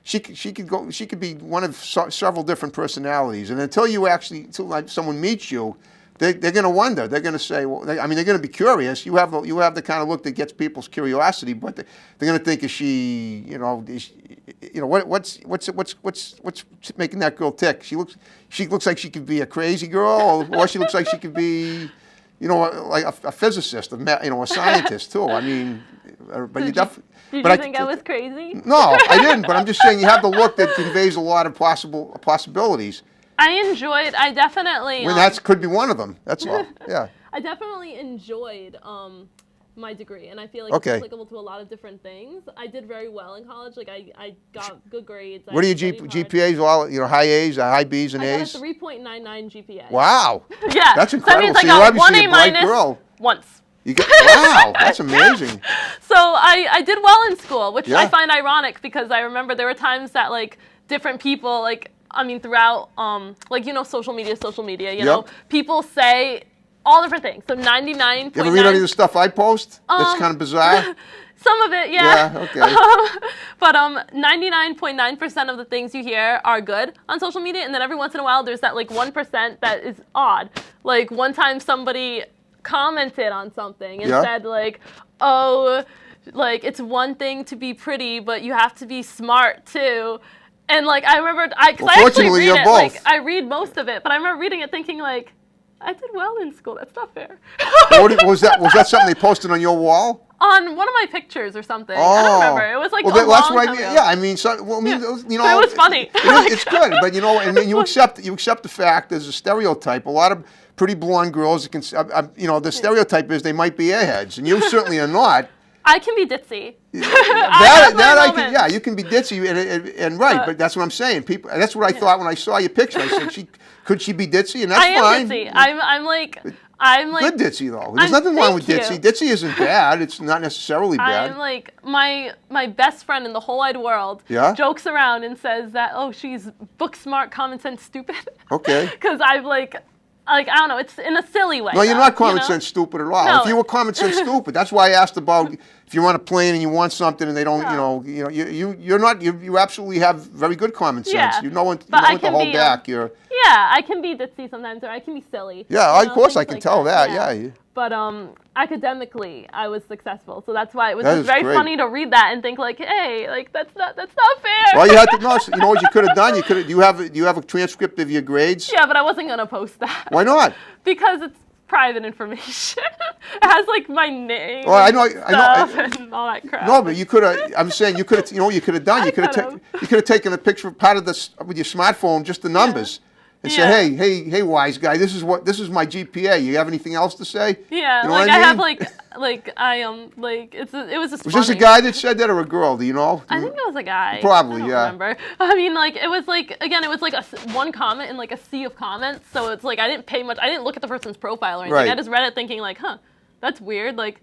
she could be one of several different personalities." And until someone meets you, they're going to wonder. They're going to say, "Well," they're going to be curious. You have the kind of look that gets people's curiosity, but they're going to think, "Is she, what's making that girl tick?" She looks like she could be a crazy girl, or she looks like she could be, like a physicist, a scientist too. I mean, but you definitely. Did you think I was crazy? No, I didn't. But I'm just saying you have the look that conveys a lot of possibilities. I definitely. That could be one of them. That's all. Yeah. I definitely enjoyed my degree, and I feel like it's applicable to a lot of different things. I did very well in college. Like I got good grades. What are your GPAs? All high A's, high B's, and A's. I got a 3.99 GPA. Wow. Yeah. That's incredible. So that means I got one A minus once. Wow, that's amazing. So I did well in school, which I find ironic because I remember there were times that like different people throughout social media, you know, people say all different things. So 99. You ever read any of the stuff I post? That's kind of bizarre. Some of it, yeah. Yeah, okay. But 99.9% of the things you hear are good on social media, and then every once in a while there's that like 1% that is odd. Like one time somebody commented on something and said like, "Oh, like it's one thing to be pretty, but you have to be smart too." And like I remember, I actually read it. Like I read most of it, but I remember reading it thinking like, I did well in school. That's not fair. Was that something they posted on your wall? On one of my pictures or something. I don't remember. It was like that's what I mean. Yeah, I mean, but it was funny. It's good, but and then you accept the fact there's a stereotype. A lot of pretty blonde girls, the stereotype is they might be airheads, and you certainly are not. I can be ditzy. You can be ditzy and right, but that's what I'm saying. People, that's what I thought when I saw your picture. I said, could she be ditzy? And that's fine. I am ditzy. I'm like good ditzy though. There's nothing wrong with ditzy. Ditzy isn't bad. It's not necessarily bad. I'm like my best friend in the whole wide world jokes around and says that she's book smart, common sense, stupid. Okay. Because I've I don't know, it's in a silly way. No, you're not common sense stupid at all. No. If you were common sense stupid, that's why I asked about if you're on a plane and you want something and they don't, you're not. You absolutely have very good common sense. Yeah. You know when to hold back. I can be ditzy sometimes, or I can be silly. Yeah, of course I can tell that. Yeah. But academically, I was successful, so that's why it was just very funny to read that and think like, hey, like that's not fair. Well, you had to know. You know what you could have done? Do you have a transcript of your grades? Yeah, but I wasn't gonna post that. Why not? Because it's private information. It has like my name. Well, I know, and all that crap. No, but you could have. I'm saying you could have. You know what you could have done? You could have taken a picture of part of this with your smartphone, just the numbers, and say, hey, wise guy, this is my GPA. You have anything else to say? Yeah, you know like I mean? have it was just. Was this a guy that said that or a girl? Do you know? I think it was a guy. Probably, I don't remember. I mean, like it was like again, it was like one comment in like a sea of comments. So it's like I didn't look at the person's profile or anything. Right. I just read it thinking like, that's weird. Like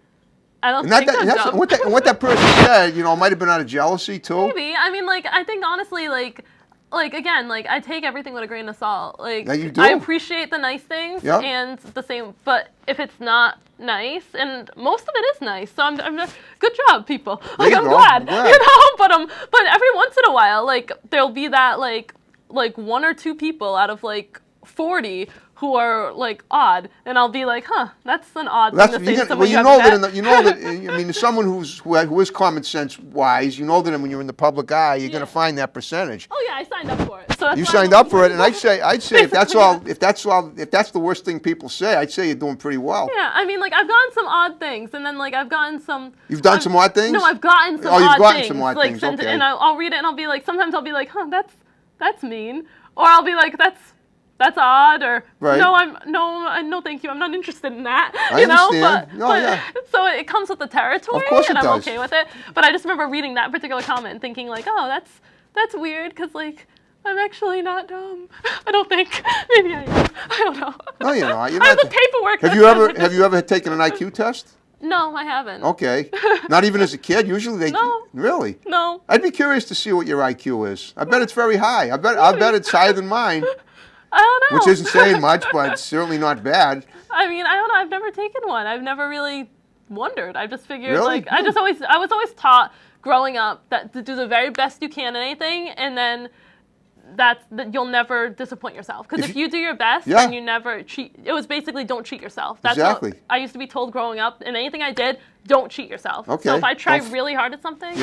I don't and think I'm dumb. What that person said, might have been out of jealousy too. Maybe. I mean, like I think honestly, like again, like I take everything with a grain of salt. Like yeah, you do. I appreciate the nice things Yep. and the same, but if it's not nice, and most of it is nice, so I'm good job, people. Like I'm glad, But every once in a while, like there'll be that like one or two people out of like 40 who are like odd, and I'll be like, that's an odd thing to say to someone someone who is common sense wise, that when you're in the public eye, you're going to find that percentage. Oh yeah, I signed up for it. So you signed up for it, and I'd say if that's the worst thing people say, I'd say you're doing pretty well. Yeah, I mean, like I've gotten some odd things, and then like I've gotten some. You've done some odd things? No, I've gotten some odd things. Oh, you've gotten some odd things. Okay. And I'll read it, and I'll be like, sometimes I'll be like, that's mean, or I'll be like, that's odd, or right. no, thank you. I'm not interested in that. I understand. So it comes with the territory, of course and it I'm does. okay with it. But I just remember reading that particular comment and thinking like, that's weird, because like I'm actually not dumb. I don't think. Maybe I am. I don't know. No, you're not. I have the paperwork. Have you ever taken an IQ test? No, I haven't. Okay. Not even as a kid? Usually they... No. Really? No. I'd be curious to see what your IQ is. I bet it's very high. I bet it's higher than mine. I don't know. Which isn't saying much, but it's certainly not bad. I mean, I don't know. I've never taken one. I've never really wondered. I just figured, really? I was always taught growing up that to do the very best you can in anything, and then that you'll never disappoint yourself. Because if you do your best, then you never cheat. It was basically don't cheat yourself. That's exactly. what I used to be told growing up. In anything I did, don't cheat yourself. Okay. So if I tried really hard at something,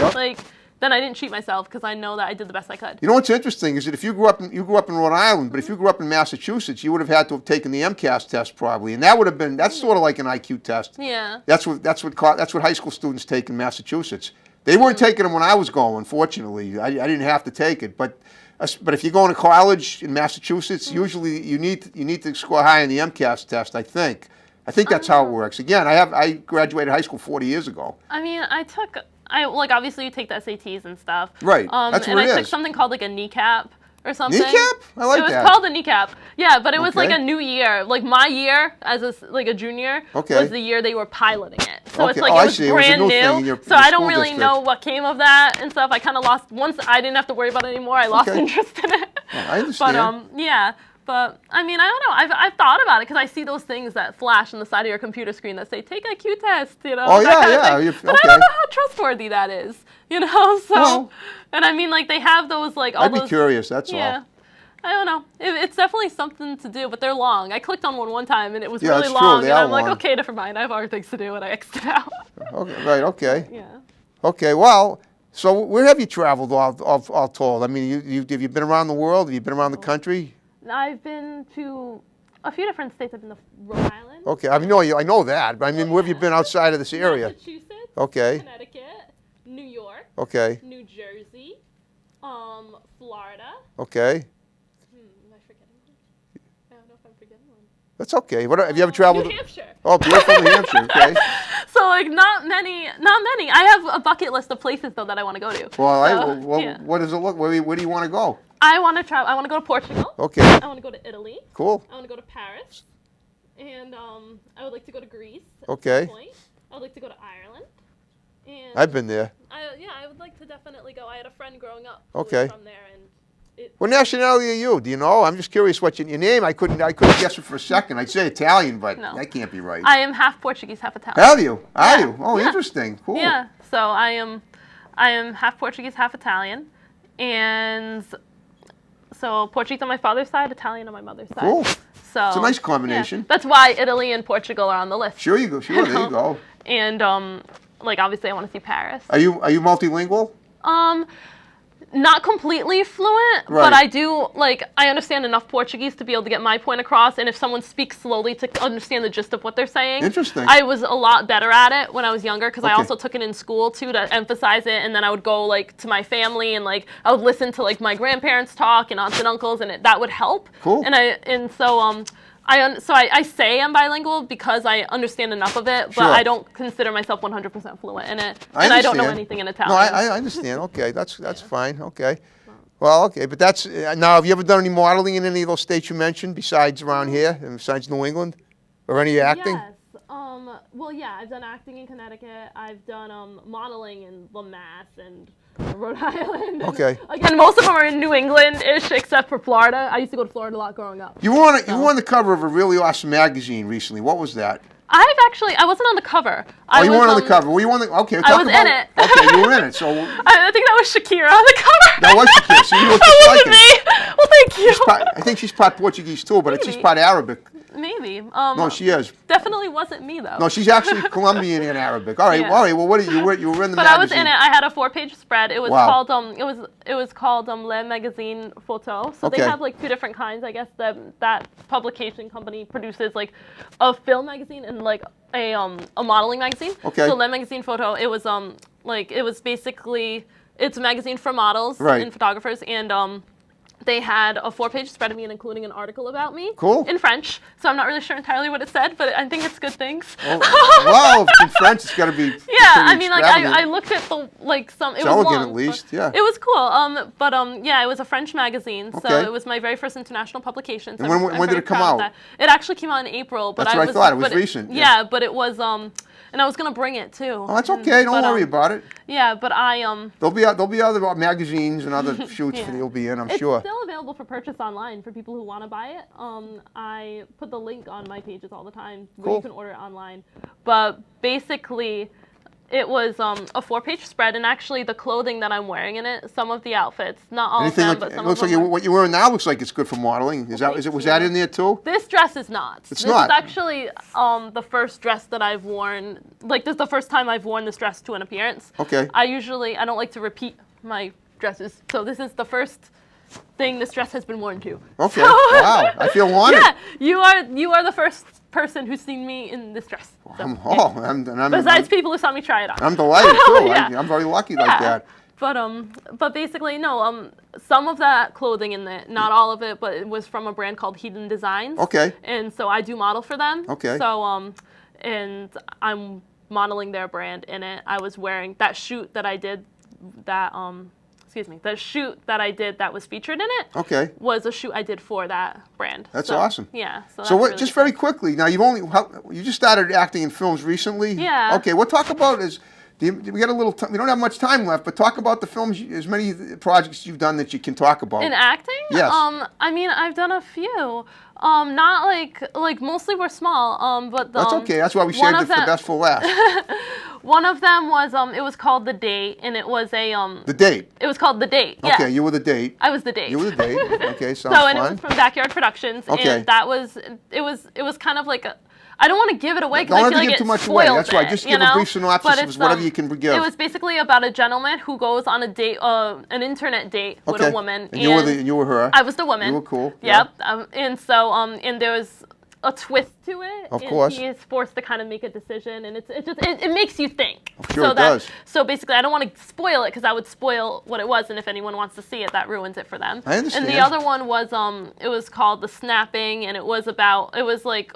then I didn't cheat myself because I know that I did the best I could. You know what's interesting is that if you grew up in Rhode Island, but if you grew up in Massachusetts, you would have had to have taken the MCAS test probably, and that's sort of like an IQ test. Yeah. That's what high school students take in Massachusetts. They weren't taking them when I was going. Fortunately, I didn't have to take it, but if you're going to college in Massachusetts, usually you need to score high on the MCAS test. I think that's how it works. Again, I graduated high school 40 years ago. I mean, obviously you take the SATs and stuff. Right. That's what it is. I took something called like a kneecap or something. Kneecap? I like that. It was called a kneecap. Yeah, but it was like a new year. Like my year as a junior was the year they were piloting it. So it's like it was brand new. So I don't really know what came of that and stuff. I kind of lost once I didn't have to worry about it anymore. I lost interest in it. Well, I understand. But But I mean, I don't know. I've thought about it because I see those things that flash on the side of your computer screen that say "Take IQ test," Oh yeah. But I don't know how trustworthy that is, So, and I mean, like they have those like all I'd those. be curious. That's all. Yeah. I don't know. It's definitely something to do, but they're long. I clicked on one time and it was really that's long, true. and I'm like, okay, never mind. I have other things to do, and I exited out. Okay. Right. Okay. Yeah. Okay. Well. So where have you traveled all told? I mean, have you been around the world? Have you been around the country? I've been to a few different states. I've been to Rhode Island. Okay, I know that, but I mean, where have you been outside of this area? Massachusetts. Okay. Connecticut. New York. Okay. New Jersey. Florida. Okay. Am I forgetting one? I don't know if I'm forgetting one. That's okay. Have you ever traveled? New Hampshire. Oh, beautiful New Hampshire. Okay. So like not many. I have a bucket list of places though that I want to go to. Well, yeah. What does it look? Where do you want to go? I want to travel. I want to go to Portugal. Okay. I want to go to Italy. Cool. I want to go to Paris, and I would like to go to Greece. Okay. At some point. I would like to go to Ireland. And I've been there. I would like to definitely go. I had a friend growing up who was from there, and what nationality are you? Do you know? I'm just curious what your name. I couldn't guess it for a second. I'd say Italian, but that can't be right. I am half Portuguese, half Italian. Are you? Are you? Oh, interesting. Cool. Yeah. So I am half Portuguese, half Italian, and so Portuguese on my father's side, Italian on my mother's side. Cool. So it's a nice combination. Yeah. That's why Italy and Portugal are on the list. Sure you go. Sure, there you go. And like obviously I want to see Paris. Are you multilingual? Not completely fluent, but I do, like, I understand enough Portuguese to be able to get my point across, and if someone speaks slowly to understand the gist of what they're saying. Interesting. I was a lot better at it when I was younger, because I also took it in school, too, to emphasize it, and then I would go, like, to my family, and, like, I would listen to, like, my grandparents talk, and aunts and uncles, and that would help. Cool. And so I say I'm bilingual because I understand enough of it, but I don't consider myself 100% fluent in it, and I don't know anything in Italian. No, I understand. Okay, that's fine. Okay. Well, okay, but that's now. Have you ever done any modeling in any of those states you mentioned besides around here, and besides New England, or any acting? Yes. Well, yeah, I've done acting in Connecticut. I've done modeling in Mass and Rhode Island. Okay. Again, most of them are in New England-ish, except for Florida. I used to go to Florida a lot growing up. You were on the cover of a really awesome magazine recently. What was that? I wasn't on the cover. You weren't on the cover. Were you on the? Okay. I was in it. Okay, you were in it. So I think that was Shakira on the cover. That was Shakira. So you look just like her. Me. Well, thank you. I think she's part Portuguese too, but she's part Arabic. Maybe. No, she is. Definitely wasn't me though. No, she's actually Colombian and Arabic. All right. Yeah. All right. Well, what you were in the magazine. But I was in it. I had a 4-page spread. It was called it was called Le Magazine Photo. So they have like two different kinds. I guess that publication company produces like a film magazine and like a modeling magazine. Okay. So Le Magazine Photo. It was basically it's a magazine for models and photographers, and they had a 4-page spread of me, including an article about me. Cool. In French. So I'm not really sure entirely what it said, but I think it's good things. Oh, well, if it's in French, it's got to be. Yeah, I mean, like I looked at the some. It was elegant, long, at least. Yeah. It was cool. But yeah, it was a French magazine, so it was my very first international publication. So and when did it come out? It actually came out in April. But That's what I thought. It was recent. Yeah, but it was and I was gonna bring it too. Oh, that's okay. Don't worry about it. Yeah, but There'll be other magazines and other shoots that you'll be in. I'm sure. It's still available for purchase online for people who want to buy it. I put the link on my pages all the time where you can order it online. But basically, it was a 4-page spread, and actually the clothing that I'm wearing in it, some of the outfits, not all of them, but some of them. It looks like what you're wearing now looks like it's good for modeling. Was that in there too? This dress is not. It's not. This is actually the first dress that I've worn. Like, this is the first time I've worn this dress to an appearance. Okay. I don't like to repeat my dresses, so this is the first thing this dress has been worn to. Okay. Wow. I feel honored. Yeah, you are the first person who's seen me in this dress. So, besides people who saw me try it on. I'm delighted too. I'm very lucky like that. But basically, no. Some of that clothing in there, not all of it, but it was from a brand called Hidden Designs. Okay. And so I do model for them. Okay. So and I'm modeling their brand in it. I was wearing that shoot that I did. The shoot that I did that was featured in it was a shoot I did for that brand. That's awesome. Yeah. So what, really just very quickly, now you just started acting in films recently? Yeah. Okay, we'll talk about we got a little time, we don't have much time left, but talk about the films, as many projects you've done that you can talk about. In acting? Yes. I mean, I've done a few. Not like mostly we're small. But that's okay. That's why we saved it for the best for last. One of them was it was called The Date, and it was a The Date. It was called The Date. Yeah. Okay, you were the date. I was the date. You were the date. Okay, sounds fun. So and it was from Backyard Productions, and that was it was kind of like a. I don't want to give it away because I feel like it spoils it. Don't give too much away. That's right. Just give a brief synopsis of whatever you can give. It was basically about a gentleman who goes on a date, an internet date with a woman. And you were her. I was the woman. You were cool. Yep. Yeah. And so and there was a twist to it. Of course. He is forced to kind of make a decision, and it makes you think. Sure, it does. So basically, I don't want to spoil it because I would spoil what it was, and if anyone wants to see it, that ruins it for them. I understand. And the other one was it was called The Snapping, and it was like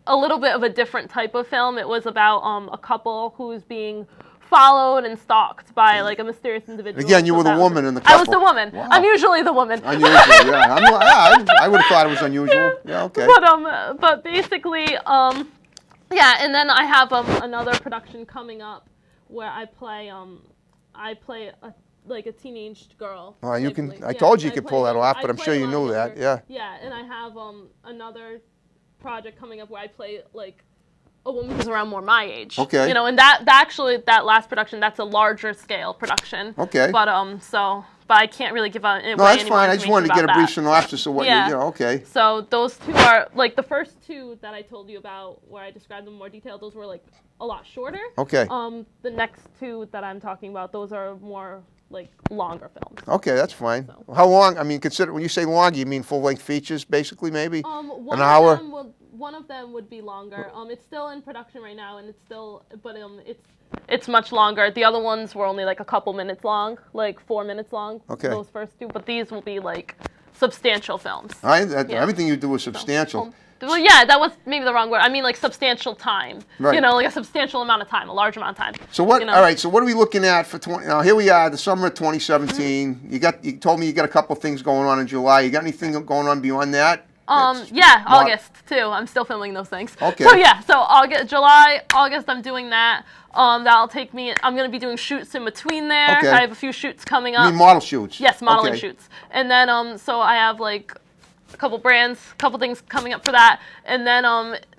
a little bit of a different type of film. It was about a couple who's being followed and stalked by like a mysterious individual. Again, you were the woman in the couple. I was the woman. Wow. I'm usually the woman. Unusual, yeah. I would have thought it was unusual. Yeah, okay. But basically, yeah. And then I have another production coming up where I play a teenage girl. Oh, you can. I told you could pull that off, but I'm sure you knew that. Yeah. Yeah, and I have another project coming up where I play like a woman who's around more my age. Okay. You know, and that last production, that's a larger scale production. Okay. But but I can't really give out. No, that's fine. I just wanted to get a brief synopsis of what you know. Okay. So those two are like the first two that I told you about, where I described them in more detail. Those were like a lot shorter. Okay. The next two that I'm talking about, those are more like longer films. Okay, that's fine. So. How long? I mean, consider when you say long, you mean full-length features, basically, maybe an hour. One of them would be longer. It's still in production right now, and it's much longer. The other ones were only like a couple minutes long, like 4 minutes long. Okay. Those first two, but these will be like substantial films. Everything you do is substantial. Well, yeah, that was maybe the wrong word. I mean, like substantial time. Right. You know, like a substantial amount of time, a large amount of time. So what? You know? All right. So what are we looking at for 20? Now here we are, the summer of 2017. You told me you got a couple of things going on in July. You got anything going on beyond that? Yeah, August too. I'm still filming those things. Okay. So yeah, so July, August, I'm doing that. That'll take me. I'm gonna be doing shoots in between there. Okay. I have a few shoots coming up. You mean model shoots? Yes, modeling shoots. And then so I have like a couple brands, a couple things coming up for that, and then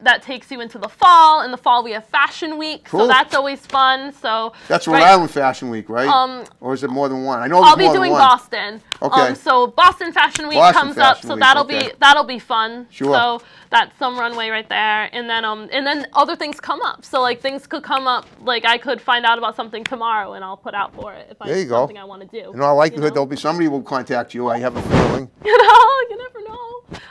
that takes you into the fall. In the fall we have Fashion Week, so that's always fun. So that's Rhode Island Fashion Week, right? Or is it more than one? I know I'll be doing Boston. Okay. So Boston Fashion Week comes up, so that'll be fun. Sure. So that's some runway right there, and then other things come up. So like things could come up, like I could find out about something tomorrow, and I'll put out for it if it's something I want to do. In all likelihood, there'll be somebody will contact you. I have a feeling. You never know.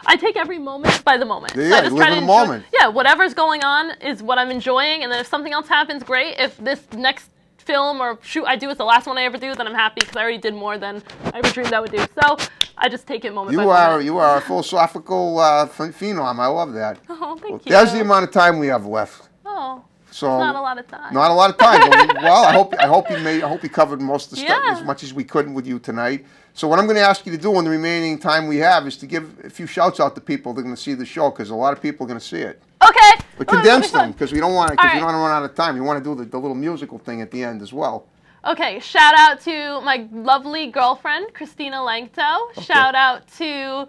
I take every moment by the moment. Yeah, so I just live in the moment. Yeah, whatever's going on is what I'm enjoying, and then if something else happens, great. If this next film or shoot I do is the last one I ever do, then I'm happy because I already did more than I ever dreamed I would do. So I just take it moment by moment. You are a philosophical phenom. I love that. Oh, thank you. That's the amount of time we have left. Oh. So not a lot of time. Not a lot of time. Well, I hope you covered most of the stuff as much as we could with you tonight. So what I'm going to ask you to do in the remaining time we have is to give a few shouts out to people that are going to see the show, because a lot of people are going to see it. Okay. But condense them, because we don't want to. Because you don't want to run out of time. You want to do the little musical thing at the end as well. Okay. Shout out to my lovely girlfriend Christina Langto. Okay. Shout out to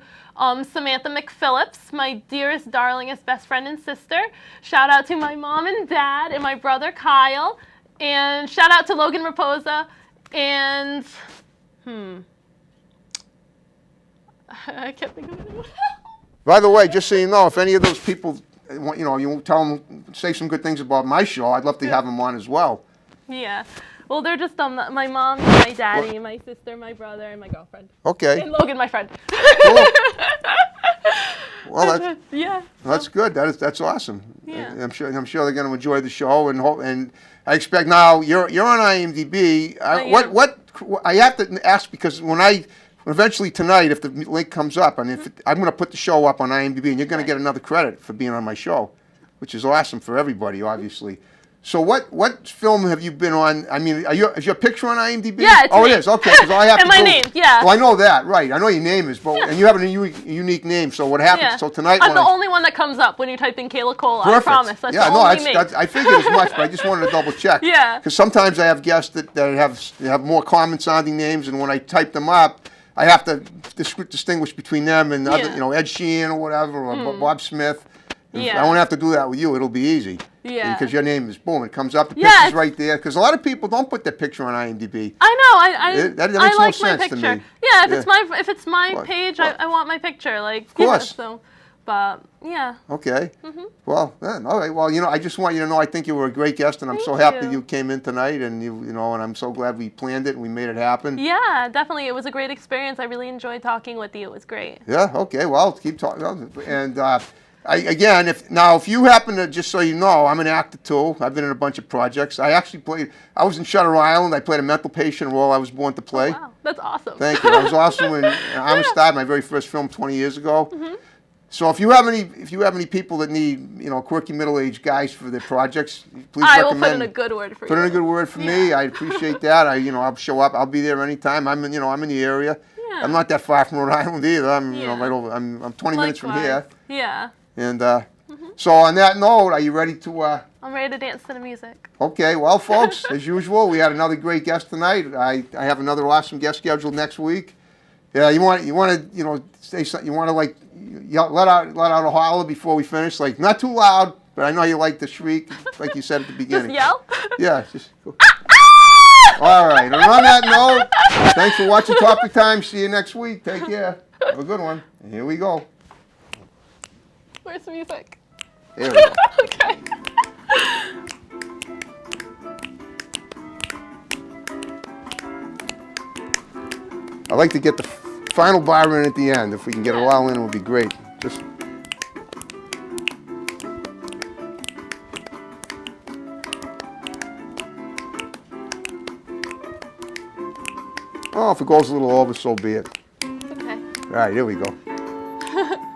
Samantha McPhillips, my dearest, darlingest best friend and sister. Shout out to my mom and dad and my brother Kyle. And shout out to Logan Raposa. And I can't think of anyone else. By the way, just so you know, if any of those people, you tell them, say some good things about my show, I'd love to have them on as well. Yeah. Well, they're just my mom, my daddy, my sister, my brother, and my girlfriend. Okay. And Logan, my friend. Cool. Well, yeah. That's good. That's awesome. Yeah. I'm sure they're going to enjoy the show, and I expect now you're on IMDb. What I have to ask, because eventually tonight, if the link comes up, and if I'm going to put the show up on IMDb, and you're going to get another credit for being on my show, which is awesome for everybody, obviously. So what film have you been on? I mean, is your picture on IMDb? Yeah, it's me. It is. Okay, because I have and my name, yeah. Well, I know that, right? I know your name is, and you have a unique name. So what happens? Yeah. So tonight, I'm the only one that comes up when you type in Kayla Kohla. Perfect. I promise. That's only me. I figured as much, but I just wanted to double check. Yeah. Because sometimes I have guests that have more common sounding names, and when I type them up, I have to distinguish between them and other, Ed Sheeran or whatever, or Bob Smith. I won't have to do that with you. It'll be easy. Yeah. Because your name is, boom, it comes up. The picture's right there. Because a lot of people don't put their picture on IMDb. I know. That makes I like no sense my picture. to me. Yeah, if it's my page, I want my picture. Like, of course. But yeah. Okay. Well, all right. Well, I just want you to know I think you were a great guest, and I'm so happy you came in tonight, and and I'm so glad we planned it and we made it happen. Yeah, definitely. It was a great experience. I really enjoyed talking with you. It was great. Yeah. Okay. Well, keep talking. And if you happen to, just so you know, I'm an actor too. I've been in a bunch of projects. I was in Shutter Island. I played a mental patient role I was born to play. Oh, wow. That's awesome. Thank you. I was also in Amistad, my very first film 20 years ago. So if you have any people that need, quirky middle-aged guys for their projects, please recommend. I will put in a good word for you. Put in a good word for me. I appreciate that. I'll show up. I'll be there anytime. I'm in the area. Yeah. I'm not that far from Rhode Island either. I'm right over. I'm 20 minutes from here. Yeah. And so on that note, are you ready to? I'm ready to dance to the music. Okay, well, folks, as usual, we had another great guest tonight. I have another awesome guest scheduled next week. Yeah, you want to say something. You want to let out a holler before we finish, like not too loud, but I know you like to shriek, like you said at the beginning. Just yell. Yeah, just go. All right. And on that note, thanks for watching Topic Time. See you next week. Take care. Have a good one. And here we go. Where's the music? Here we go. Okay. I like to get the final bar in at the end. If we can get it all in, it would be great. Just. Oh, if it goes a little over, so be it. Okay. All right, here we go.